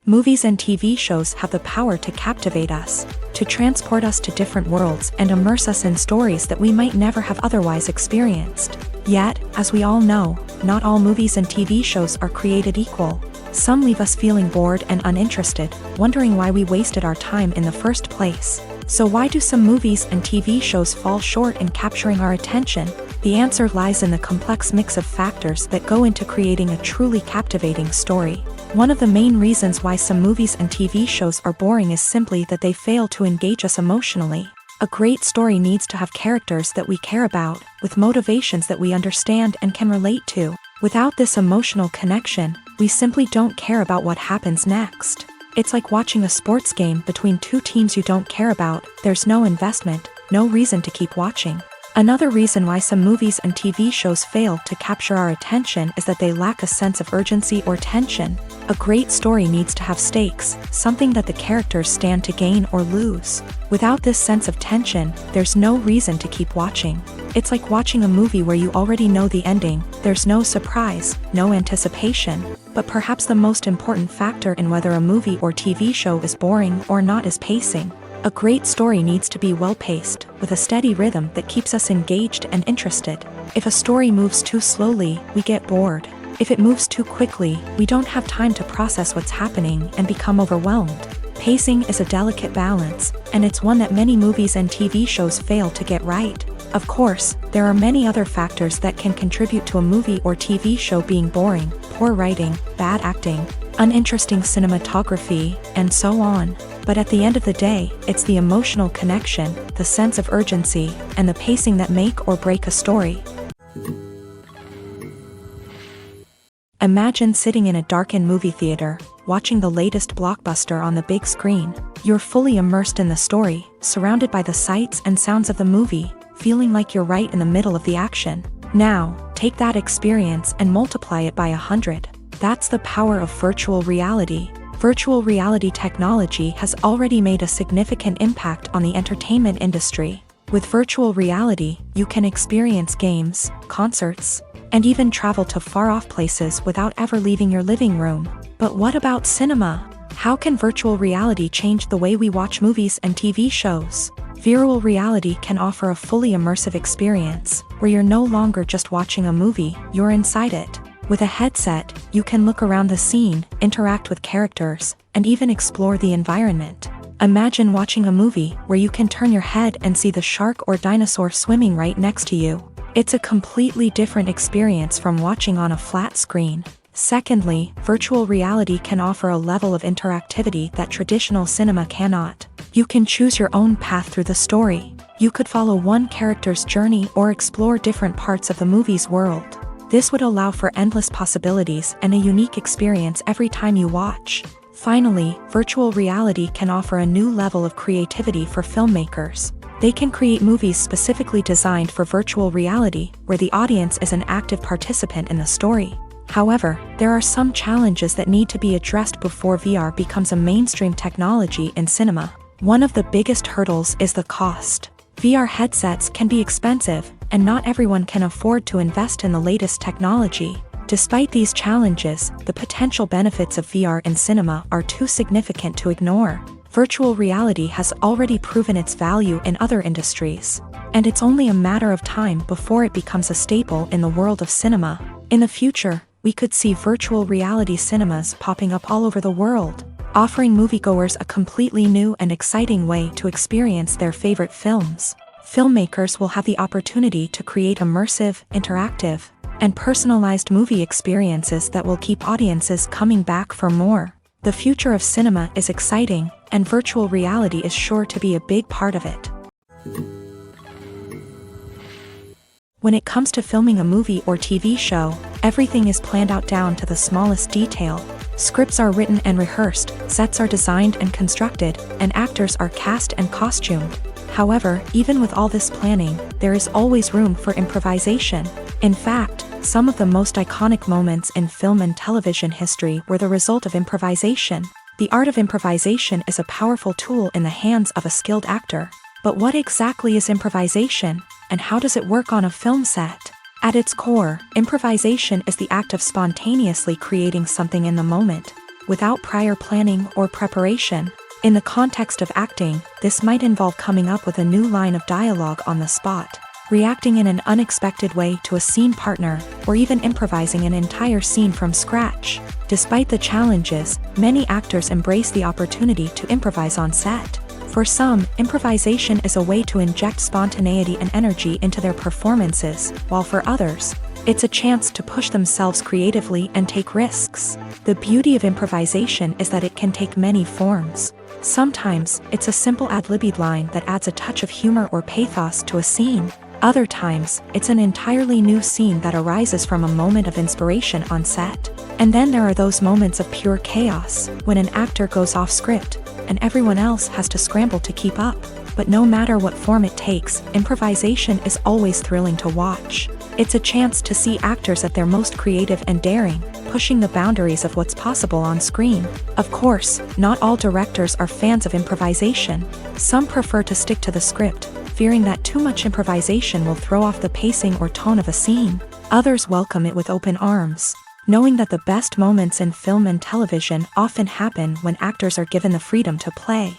Movies and TV shows have the power to captivate us, to transport us to different worlds and immerse us in stories that we might never have otherwise experienced. Yet, as we all know, not all movies and TV shows are created equal. Some leave us feeling bored and uninterested, wondering why we wasted our time in the first place. So why do some movies and TV shows fall short in capturing our attention? The answer lies in the complex mix of factors that go into creating a truly captivating story. One of the main reasons why some movies and TV shows are boring is simply that they fail to engage us emotionally. A great story needs to have characters that we care about, with motivations that we understand and can relate to. Without this emotional connection, we simply don't care about what happens next. It's like watching a sports game between two teams you don't care about. There's no investment, no reason to keep watching. Another reason why some movies and TV shows fail to capture our attention is that they lack a sense of urgency or tension. A great story needs to have stakes, something that the characters stand to gain or lose. Without this sense of tension, there's no reason to keep watching. It's like watching a movie where you already know the ending. There's no surprise, no anticipation. But perhaps the most important factor in whether a movie or TV show is boring or not is pacing. A great story needs to be well-paced, with a steady rhythm that keeps us engaged and interested. If a story moves too slowly, we get bored. If it moves too quickly, we don't have time to process what's happening and become overwhelmed. Pacing is a delicate balance, and it's one that many movies and TV shows fail to get right. Of course, there are many other factors that can contribute to a movie or TV show being boring: poor writing, bad acting, uninteresting cinematography, and so on. But at the end of the day, it's the emotional connection, the sense of urgency, and the pacing that make or break a story. Imagine sitting in a darkened movie theater, watching the latest blockbuster on the big screen. You're fully immersed in the story, surrounded by the sights and sounds of the movie, feeling like you're right in the middle of the action. Now, take that experience and multiply it by 100. That's the power of virtual reality. Virtual reality technology has already made a significant impact on the entertainment industry. With virtual reality, you can experience games, concerts, and even travel to far-off places without ever leaving your living room. But what about cinema? How can virtual reality change the way we watch movies and TV shows? Virtual reality can offer a fully immersive experience, where you're no longer just watching a movie, you're inside it. With a headset, you can look around the scene, interact with characters, and even explore the environment. Imagine watching a movie where you can turn your head and see the shark or dinosaur swimming right next to you. It's a completely different experience from watching on a flat screen. Secondly, virtual reality can offer a level of interactivity that traditional cinema cannot. You can choose your own path through the story. You could follow one character's journey or explore different parts of the movie's world. This would allow for endless possibilities and a unique experience every time you watch. Finally, virtual reality can offer a new level of creativity for filmmakers. They can create movies specifically designed for virtual reality, where the audience is an active participant in the story. However, there are some challenges that need to be addressed before VR becomes a mainstream technology in cinema. One of the biggest hurdles is the cost. VR headsets can be expensive, and not everyone can afford to invest in the latest technology. Despite these challenges, the potential benefits of VR in cinema are too significant to ignore. Virtual reality has already proven its value in other industries, and it's only a matter of time before it becomes a staple in the world of cinema. In the future, we could see virtual reality cinemas popping up all over the world, offering moviegoers a completely new and exciting way to experience their favorite films. Filmmakers will have the opportunity to create immersive, interactive, and personalized movie experiences that will keep audiences coming back for more. The future of cinema is exciting, and virtual reality is sure to be a big part of it. When it comes to filming a movie or TV show, everything is planned out down to the smallest detail. Scripts are written and rehearsed, sets are designed and constructed, and actors are cast and costumed. However, even with all this planning, there is always room for improvisation. In fact, some of the most iconic moments in film and television history were the result of improvisation. The art of improvisation is a powerful tool in the hands of a skilled actor. But what exactly is improvisation, and how does it work on a film set? At its core, improvisation is the act of spontaneously creating something in the moment, without prior planning or preparation. In the context of acting, this might involve coming up with a new line of dialogue on the spot, reacting in an unexpected way to a scene partner, or even improvising an entire scene from scratch. Despite the challenges, many actors embrace the opportunity to improvise on set. For some, improvisation is a way to inject spontaneity and energy into their performances, while for others, it's a chance to push themselves creatively and take risks. The beauty of improvisation is that it can take many forms. Sometimes, it's a simple ad-libbed line that adds a touch of humor or pathos to a scene. Other times, it's an entirely new scene that arises from a moment of inspiration on set. And then there are those moments of pure chaos, when an actor goes off script, and everyone else has to scramble to keep up. But no matter what form it takes, improvisation is always thrilling to watch. It's a chance to see actors at their most creative and daring, pushing the boundaries of what's possible on screen. Of course, not all directors are fans of improvisation. Some prefer to stick to the script, fearing that too much improvisation will throw off the pacing or tone of a scene. Others welcome it with open arms, knowing that the best moments in film and television often happen when actors are given the freedom to play.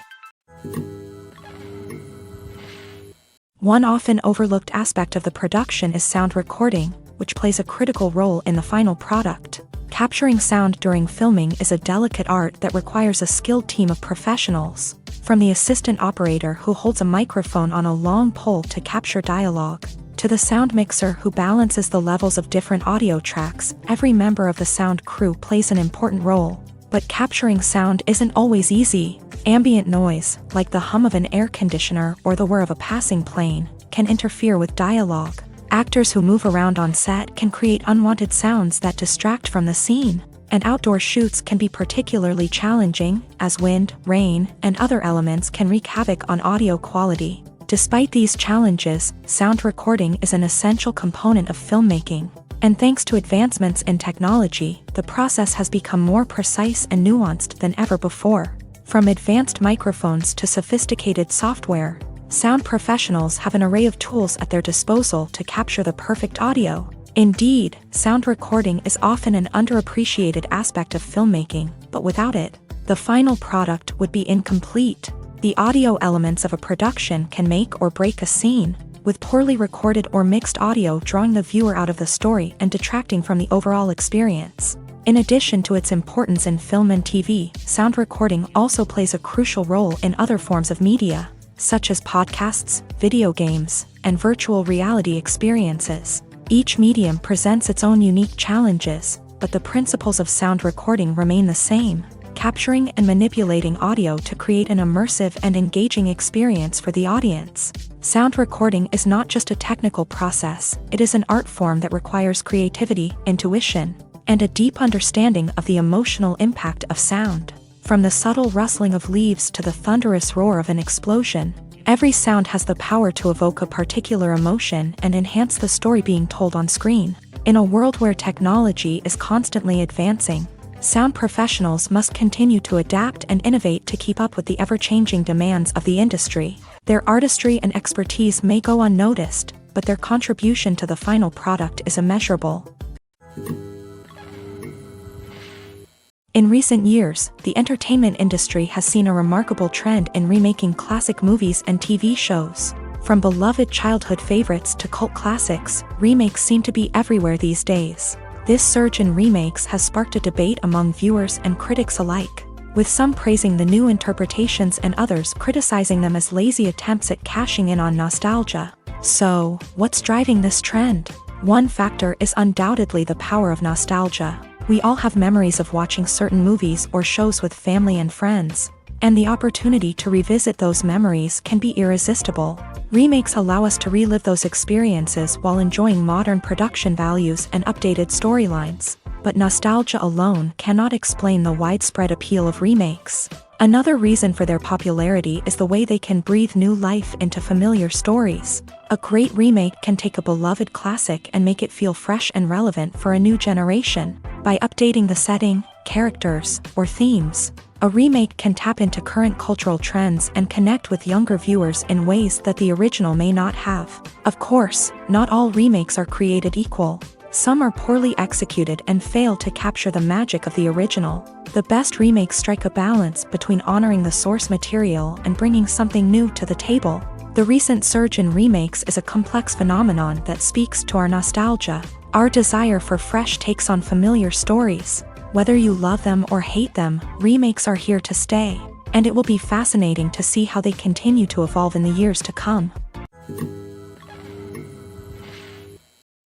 One often overlooked aspect of the production is sound recording, which plays a critical role in the final product. Capturing sound during filming is a delicate art that requires a skilled team of professionals. From the assistant operator who holds a microphone on a long pole to capture dialogue, to the sound mixer who balances the levels of different audio tracks, every member of the sound crew plays an important role. But capturing sound isn't always easy. Ambient noise, like the hum of an air conditioner or the whir of a passing plane, can interfere with dialogue. Actors who move around on set can create unwanted sounds that distract from the scene. And outdoor shoots can be particularly challenging, as wind, rain, and other elements can wreak havoc on audio quality. Despite these challenges, sound recording is an essential component of filmmaking. And thanks to advancements in technology, the process has become more precise and nuanced than ever before. From advanced microphones to sophisticated software, sound professionals have an array of tools at their disposal to capture the perfect audio. Indeed, sound recording is often an underappreciated aspect of filmmaking, but without it, the final product would be incomplete. The audio elements of a production can make or break a scene, with poorly recorded or mixed audio drawing the viewer out of the story and detracting from the overall experience. In addition to its importance in film and TV, sound recording also plays a crucial role in other forms of media, such as podcasts, video games, and virtual reality experiences. Each medium presents its own unique challenges, but the principles of sound recording remain the same. capturing and manipulating audio to create an immersive and engaging experience for the audience. Sound recording is not just a technical process, it is an art form that requires creativity, intuition, and a deep understanding of the emotional impact of sound. From the subtle rustling of leaves to the thunderous roar of an explosion, every sound has the power to evoke a particular emotion and enhance the story being told on screen. In a world where technology is constantly advancing, sound professionals must continue to adapt and innovate to keep up with the ever-changing demands of the industry. Their artistry and expertise may go unnoticed, but their contribution to the final product is immeasurable. In recent years, the entertainment industry has seen a remarkable trend in remaking classic movies and TV shows. From beloved childhood favorites to cult classics, remakes seem to be everywhere these days. This surge in remakes has sparked a debate among viewers and critics alike, with some praising the new interpretations and others criticizing them as lazy attempts at cashing in on nostalgia. So, what's driving this trend? One factor is undoubtedly the power of nostalgia. We all have memories of watching certain movies or shows with family and friends, and the opportunity to revisit those memories can be irresistible. Remakes allow us to relive those experiences while enjoying modern production values and updated storylines. But nostalgia alone cannot explain the widespread appeal of remakes. Another reason for their popularity is the way they can breathe new life into familiar stories. A great remake can take a beloved classic and make it feel fresh and relevant for a new generation. By updating the setting, characters, or themes, a remake can tap into current cultural trends and connect with younger viewers in ways that the original may not have. Of course, not all remakes are created equal. Some are poorly executed and fail to capture the magic of the original. The best remakes strike a balance between honoring the source material and bringing something new to the table. The recent surge in remakes is a complex phenomenon that speaks to our nostalgia, our desire for fresh takes on familiar stories. Whether you love them or hate them, remakes are here to stay, and it will be fascinating to see how they continue to evolve in the years to come.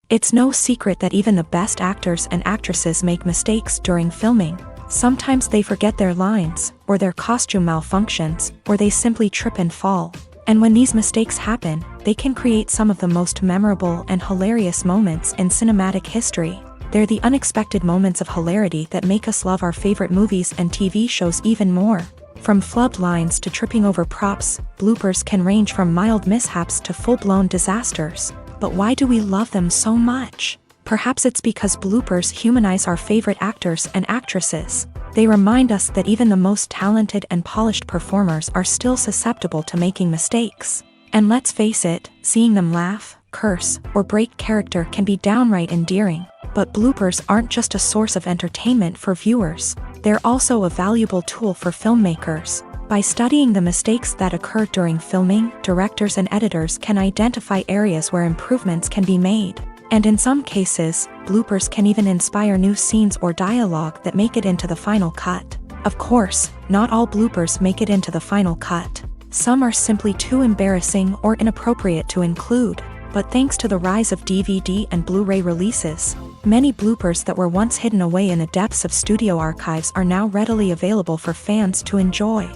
It's no secret that even the best actors and actresses make mistakes during filming. Sometimes they forget their lines, or their costume malfunctions, or they simply trip and fall. And when these mistakes happen, they can create some of the most memorable and hilarious moments in cinematic history. They're the unexpected moments of hilarity that make us love our favorite movies and TV shows even more. From flubbed lines to tripping over props, bloopers can range from mild mishaps to full-blown disasters. But why do we love them so much? Perhaps it's because bloopers humanize our favorite actors and actresses. They remind us that even the most talented and polished performers are still susceptible to making mistakes. And let's face it, seeing them laugh, curse, or break character can be downright endearing. But bloopers aren't just a source of entertainment for viewers. They're also a valuable tool for filmmakers. By studying the mistakes that occur during filming, directors and editors can identify areas where improvements can be made. And in some cases, bloopers can even inspire new scenes or dialogue that make it into the final cut. Of course, not all bloopers make it into the final cut. Some are simply too embarrassing or inappropriate to include. But thanks to the rise of DVD and Blu-ray releases, many bloopers that were once hidden away in the depths of studio archives are now readily available for fans to enjoy.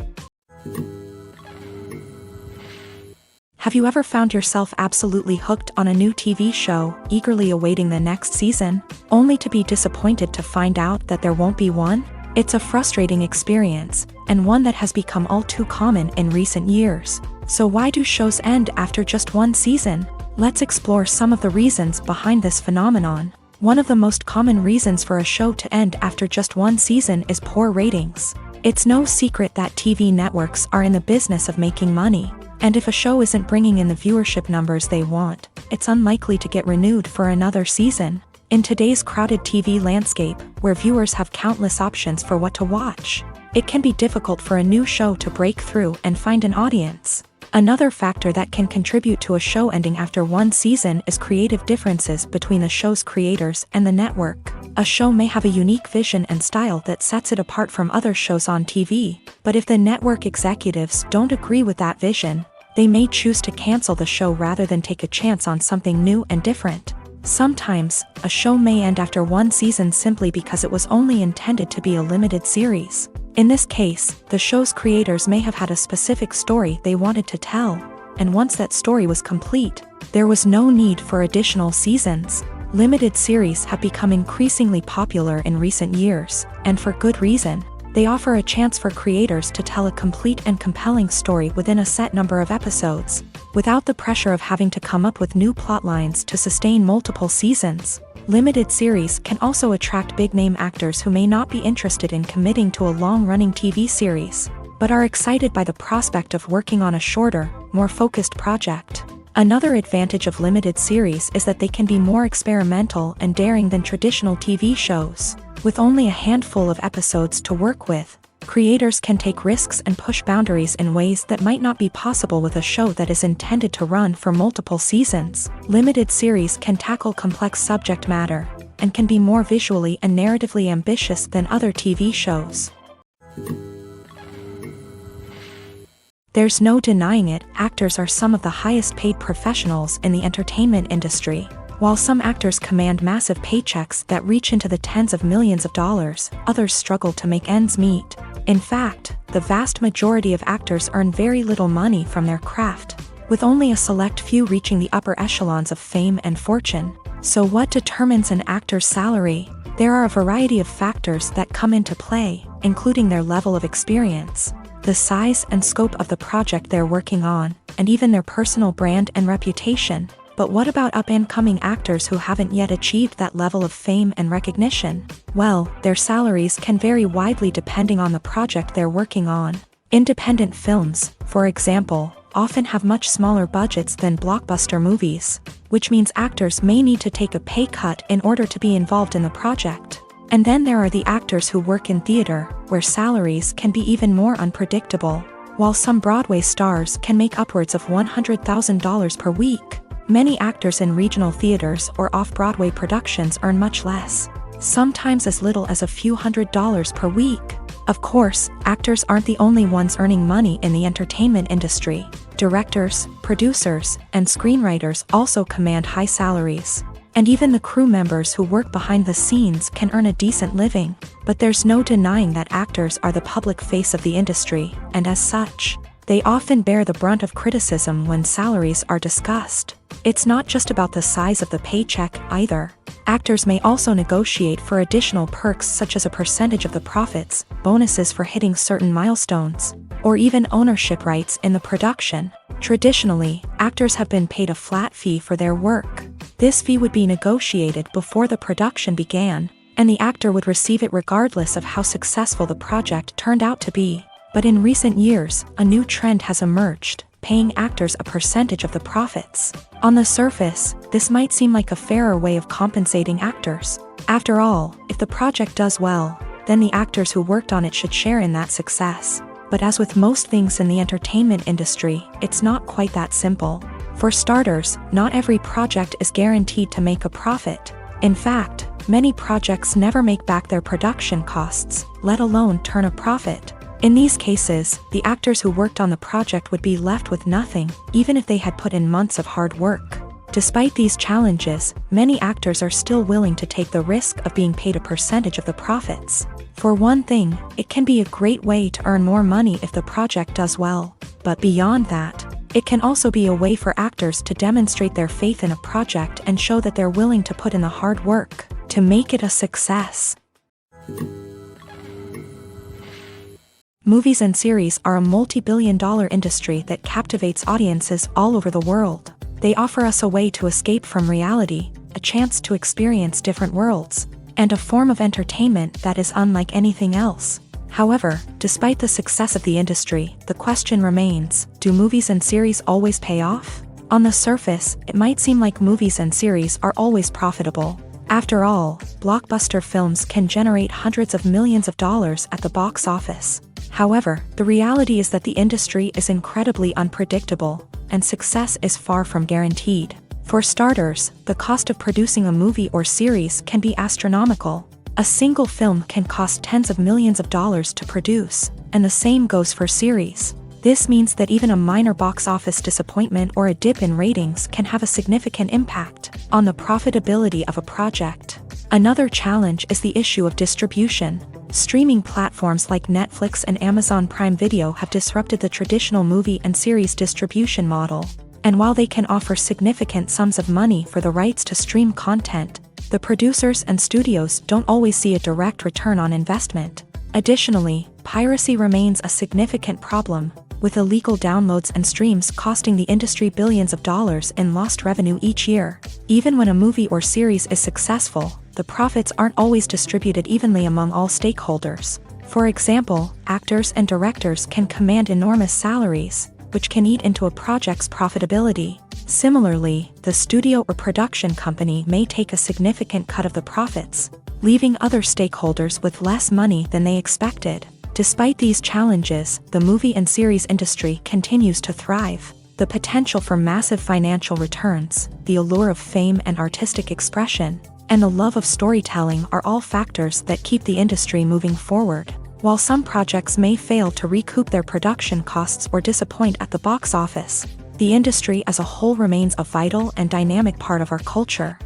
Have you ever found yourself absolutely hooked on a new TV show, eagerly awaiting the next season, only to be disappointed to find out that there won't be one? It's a frustrating experience, and one that has become all too common in recent years. So why do shows end after just one season? Let's explore some of the reasons behind this phenomenon. One of the most common reasons for a show to end after just one season is poor ratings. It's no secret that TV networks are in the business of making money, and if a show isn't bringing in the viewership numbers they want, it's unlikely to get renewed for another season. In today's crowded TV landscape, where viewers have countless options for what to watch, it can be difficult for a new show to break through and find an audience. Another factor that can contribute to a show ending after one season is creative differences between the show's creators and the network. A show may have a unique vision and style that sets it apart from other shows on TV, but if the network executives don't agree with that vision, they may choose to cancel the show rather than take a chance on something new and different. Sometimes, a show may end after one season simply because it was only intended to be a limited series. In this case, the show's creators may have had a specific story they wanted to tell, and once that story was complete, there was no need for additional seasons. Limited series have become increasingly popular in recent years, and for good reason. They offer a chance for creators to tell a complete and compelling story within a set number of episodes, without the pressure of having to come up with new plotlines to sustain multiple seasons. Limited series can also attract big-name actors who may not be interested in committing to a long-running TV series, but are excited by the prospect of working on a shorter, more focused project. Another advantage of limited series is that they can be more experimental and daring than traditional TV shows. With only a handful of episodes to work with, creators can take risks and push boundaries in ways that might not be possible with a show that is intended to run for multiple seasons. Limited series can tackle complex subject matter, and can be more visually and narratively ambitious than other TV shows. There's no denying it, actors are some of the highest paid professionals in the entertainment industry. While some actors command massive paychecks that reach into the tens of millions of dollars, others struggle to make ends meet. In fact, the vast majority of actors earn very little money from their craft, with only a select few reaching the upper echelons of fame and fortune. So what determines an actor's salary? There are a variety of factors that come into play, including their level of experience, the size and scope of the project they're working on, and even their personal brand and reputation. But what about up-and-coming actors who haven't yet achieved that level of fame and recognition? Well, their salaries can vary widely depending on the project they're working on. Independent films, for example, often have much smaller budgets than blockbuster movies, which means actors may need to take a pay cut in order to be involved in the project. And then there are the actors who work in theater, where salaries can be even more unpredictable. While some Broadway stars can make upwards of $100,000 per week, many actors in regional theaters or off-Broadway productions earn much less, sometimes as little as a few $100s per week. Of course, actors aren't the only ones earning money in the entertainment industry. Directors, producers, and screenwriters also command high salaries. And even the crew members who work behind the scenes can earn a decent living. But there's no denying that actors are the public face of the industry, and as such, they often bear the brunt of criticism when salaries are discussed. It's not just about the size of the paycheck either. Actors may also negotiate for additional perks such as a percentage of the profits, bonuses for hitting certain milestones, or even ownership rights in the production. Traditionally, actors have been paid a flat fee for their work. This fee would be negotiated before the production began, and the actor would receive it regardless of how successful the project turned out to be. But in recent years, a new trend has emerged, paying actors a percentage of the profits. On the surface, this might seem like a fairer way of compensating actors. After all, if the project does well, then the actors who worked on it should share in that success. But as with most things in the entertainment industry, it's not quite that simple. For starters, not every project is guaranteed to make a profit. In fact, many projects never make back their production costs, let alone turn a profit. In these cases, the actors who worked on the project would be left with nothing, even if they had put in months of hard work. Despite these challenges, many actors are still willing to take the risk of being paid a percentage of the profits. For one thing, it can be a great way to earn more money if the project does well. But beyond that, it can also be a way for actors to demonstrate their faith in a project and show that they're willing to put in the hard work to make it a success. Movies and series are a multi-billion-dollar industry that captivates audiences all over the world. They offer us a way to escape from reality, a chance to experience different worlds, and a form of entertainment that is unlike anything else. However, despite the success of the industry, the question remains, do movies and series always pay off? On the surface, it might seem like movies and series are always profitable. After all, blockbuster films can generate hundreds of millions of dollars at the box office. However, the reality is that the industry is incredibly unpredictable, and success is far from guaranteed. For starters, the cost of producing a movie or series can be astronomical. A single film can cost tens of millions of dollars to produce, and the same goes for series. This means that even a minor box office disappointment or a dip in ratings can have a significant impact on the profitability of a project. Another challenge is the issue of distribution. Streaming platforms like Netflix and Amazon Prime Video have disrupted the traditional movie and series distribution model. And while they can offer significant sums of money for the rights to stream content, the producers and studios don't always see a direct return on investment. Additionally, piracy remains a significant problem, with illegal downloads and streams costing the industry billions of dollars in lost revenue each year. Even when a movie or series is successful, the profits aren't always distributed evenly among all stakeholders. For example, actors and directors can command enormous salaries, which can eat into a project's profitability. Similarly, the studio or production company may take a significant cut of the profits, leaving other stakeholders with less money than they expected. Despite these challenges, the movie and series industry continues to thrive. The potential for massive financial returns, the allure of fame and artistic expression, and the love of storytelling are all factors that keep the industry moving forward. While some projects may fail to recoup their production costs or disappoint at the box office, the industry as a whole remains a vital and dynamic part of our culture.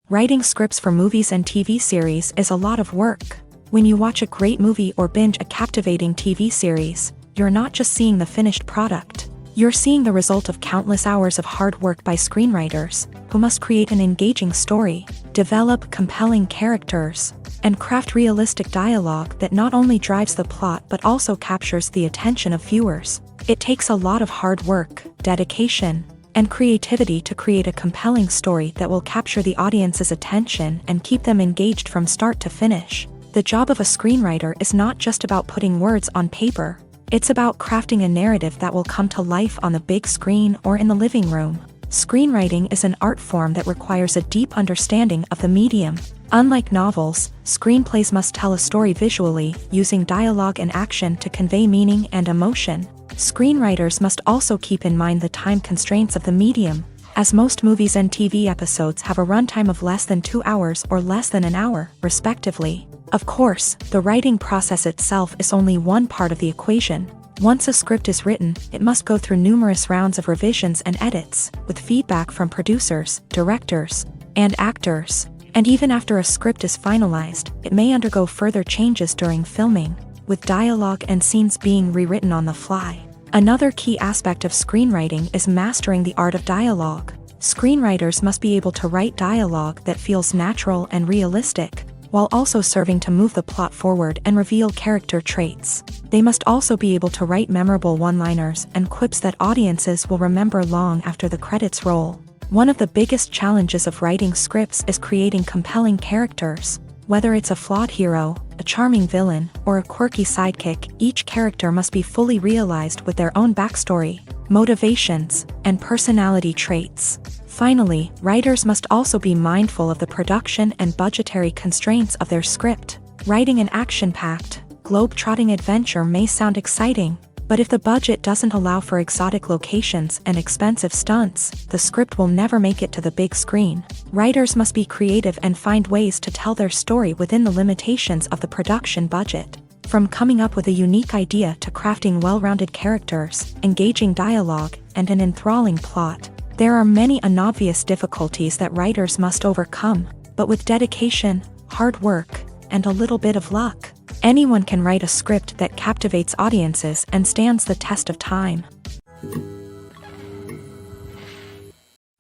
Writing scripts for movies and TV series is a lot of work. When you watch a great movie or binge a captivating TV series, you're not just seeing the finished product. You're seeing the result of countless hours of hard work by screenwriters, who must create an engaging story, develop compelling characters, and craft realistic dialogue that not only drives the plot but also captures the attention of viewers. It takes a lot of hard work, dedication, and creativity to create a compelling story that will capture the audience's attention and keep them engaged from start to finish. The job of a screenwriter is not just about putting words on paper. It's about crafting a narrative that will come to life on the big screen or in the living room. Screenwriting is an art form that requires a deep understanding of the medium. Unlike novels, screenplays must tell a story visually, using dialogue and action to convey meaning and emotion. Screenwriters must also keep in mind the time constraints of the medium, as most movies and TV episodes have a runtime of less than 2 hours or less than an hour, respectively. Of course, the writing process itself is only one part of the equation. Once a script is written, it must go through numerous rounds of revisions and edits, with feedback from producers, directors, and actors. And even after a script is finalized, it may undergo further changes during filming, with dialogue and scenes being rewritten on the fly. Another key aspect of screenwriting is mastering the art of dialogue. Screenwriters must be able to write dialogue that feels natural and realistic, while also serving to move the plot forward and reveal character traits. They must also be able to write memorable one-liners and quips that audiences will remember long after the credits roll. One of the biggest challenges of writing scripts is creating compelling characters. Whether it's a flawed hero, a charming villain, or a quirky sidekick, each character must be fully realized with their own backstory, motivations, and personality traits. Finally, writers must also be mindful of the production and budgetary constraints of their script. Writing an action-packed, globe-trotting adventure may sound exciting, but if the budget doesn't allow for exotic locations and expensive stunts, the script will never make it to the big screen. Writers must be creative and find ways to tell their story within the limitations of the production budget. From coming up with a unique idea to crafting well-rounded characters, engaging dialogue, and an enthralling plot, there are many unobvious difficulties that writers must overcome, but with dedication, hard work, and a little bit of luck, anyone can write a script that captivates audiences and stands the test of time.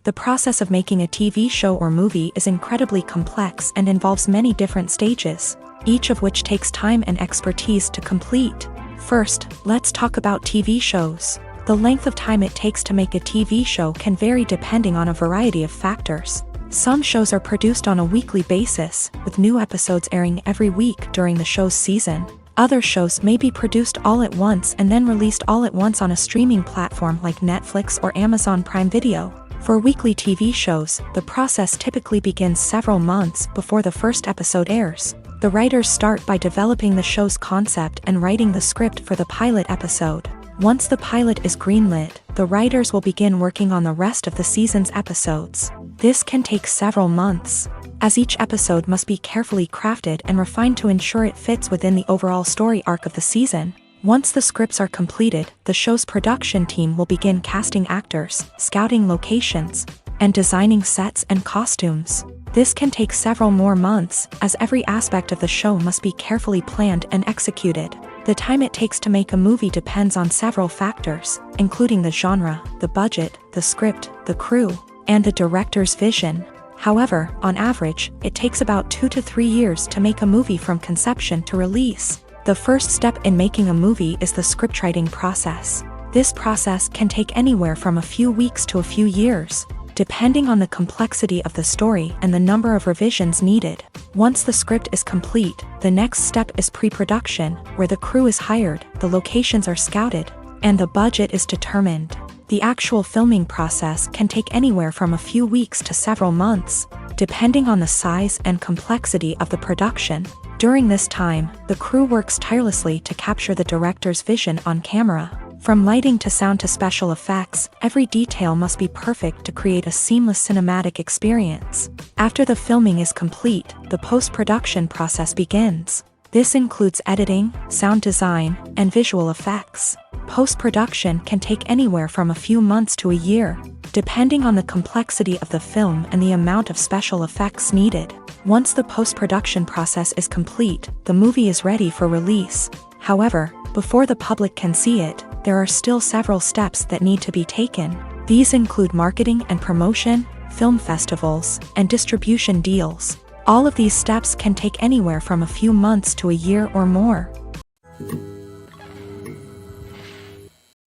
The process of making a TV show or movie is incredibly complex and involves many different stages, each of which takes time and expertise to complete. First, let's talk about TV shows. The length of time it takes to make a TV show can vary depending on a variety of factors. Some shows are produced on a weekly basis, with new episodes airing every week during the show's season. Other shows may be produced all at once and then released all at once on a streaming platform like Netflix or Amazon Prime Video. For weekly TV shows, the process typically begins several months before the first episode airs. The writers start by developing the show's concept and writing the script for the pilot episode. Once the pilot is greenlit, the writers will begin working on the rest of the season's episodes. This can take several months, as each episode must be carefully crafted and refined to ensure it fits within the overall story arc of the season. Once the scripts are completed, the show's production team will begin casting actors, scouting locations, and designing sets and costumes. This can take several more months, as every aspect of the show must be carefully planned and executed. The time it takes to make a movie depends on several factors, including the genre, the budget, the script, the crew, and the director's vision. However, on average, it takes about 2 to 3 years to make a movie from conception to release. The first step in making a movie is the scriptwriting process. This process can take anywhere from a few weeks to a few years, depending on the complexity of the story and the number of revisions needed. Once the script is complete, the next step is pre-production, where the crew is hired, the locations are scouted, and the budget is determined. The actual filming process can take anywhere from a few weeks to several months, depending on the size and complexity of the production. During this time, the crew works tirelessly to capture the director's vision on camera. From lighting to sound to special effects, every detail must be perfect to create a seamless cinematic experience. After the filming is complete, the post-production process begins. This includes editing, sound design, and visual effects. Post-production can take anywhere from a few months to a year, depending on the complexity of the film and the amount of special effects needed. Once the post-production process is complete, the movie is ready for release. However, before the public can see it, there are still several steps that need to be taken. These include marketing and promotion, film festivals, and distribution deals. All of these steps can take anywhere from a few months to a year or more.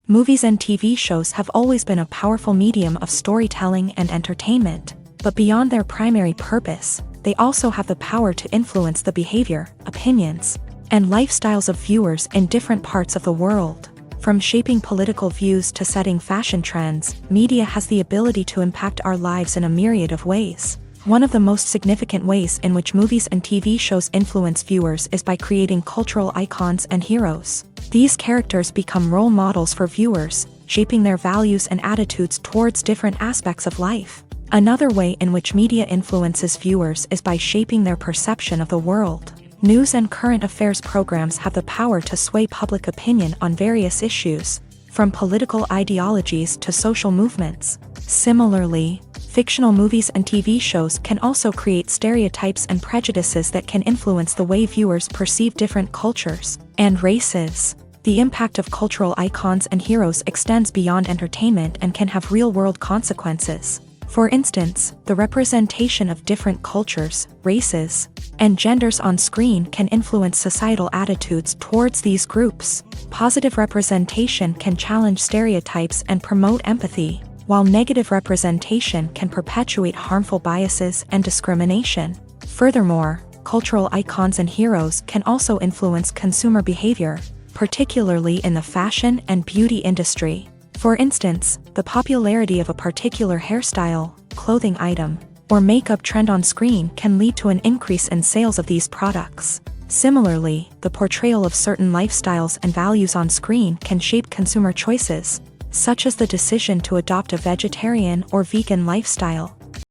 Movies and TV shows have always been a powerful medium of storytelling and entertainment, but beyond their primary purpose, they also have the power to influence the behavior, opinions, and lifestyles of viewers in different parts of the world. From shaping political views to setting fashion trends, media has the ability to impact our lives in a myriad of ways. One of the most significant ways in which movies and TV shows influence viewers is by creating cultural icons and heroes. These characters become role models for viewers, shaping their values and attitudes towards different aspects of life. Another way in which media influences viewers is by shaping their perception of the world. News and current affairs programs have the power to sway public opinion on various issues, from political ideologies to social movements. Similarly, fictional movies and TV shows can also create stereotypes and prejudices that can influence the way viewers perceive different cultures and races. The impact of cultural icons and heroes extends beyond entertainment and can have real-world consequences. For instance, the representation of different cultures, races, and genders on screen can influence societal attitudes towards these groups. Positive representation can challenge stereotypes and promote empathy, while negative representation can perpetuate harmful biases and discrimination. Furthermore, cultural icons and heroes can also influence consumer behavior, particularly in the fashion and beauty industry. For instance, the popularity of a particular hairstyle, clothing item, or makeup trend on screen can lead to an increase in sales of these products. Similarly, the portrayal of certain lifestyles and values on screen can shape consumer choices, such as the decision to adopt a vegetarian or vegan lifestyle.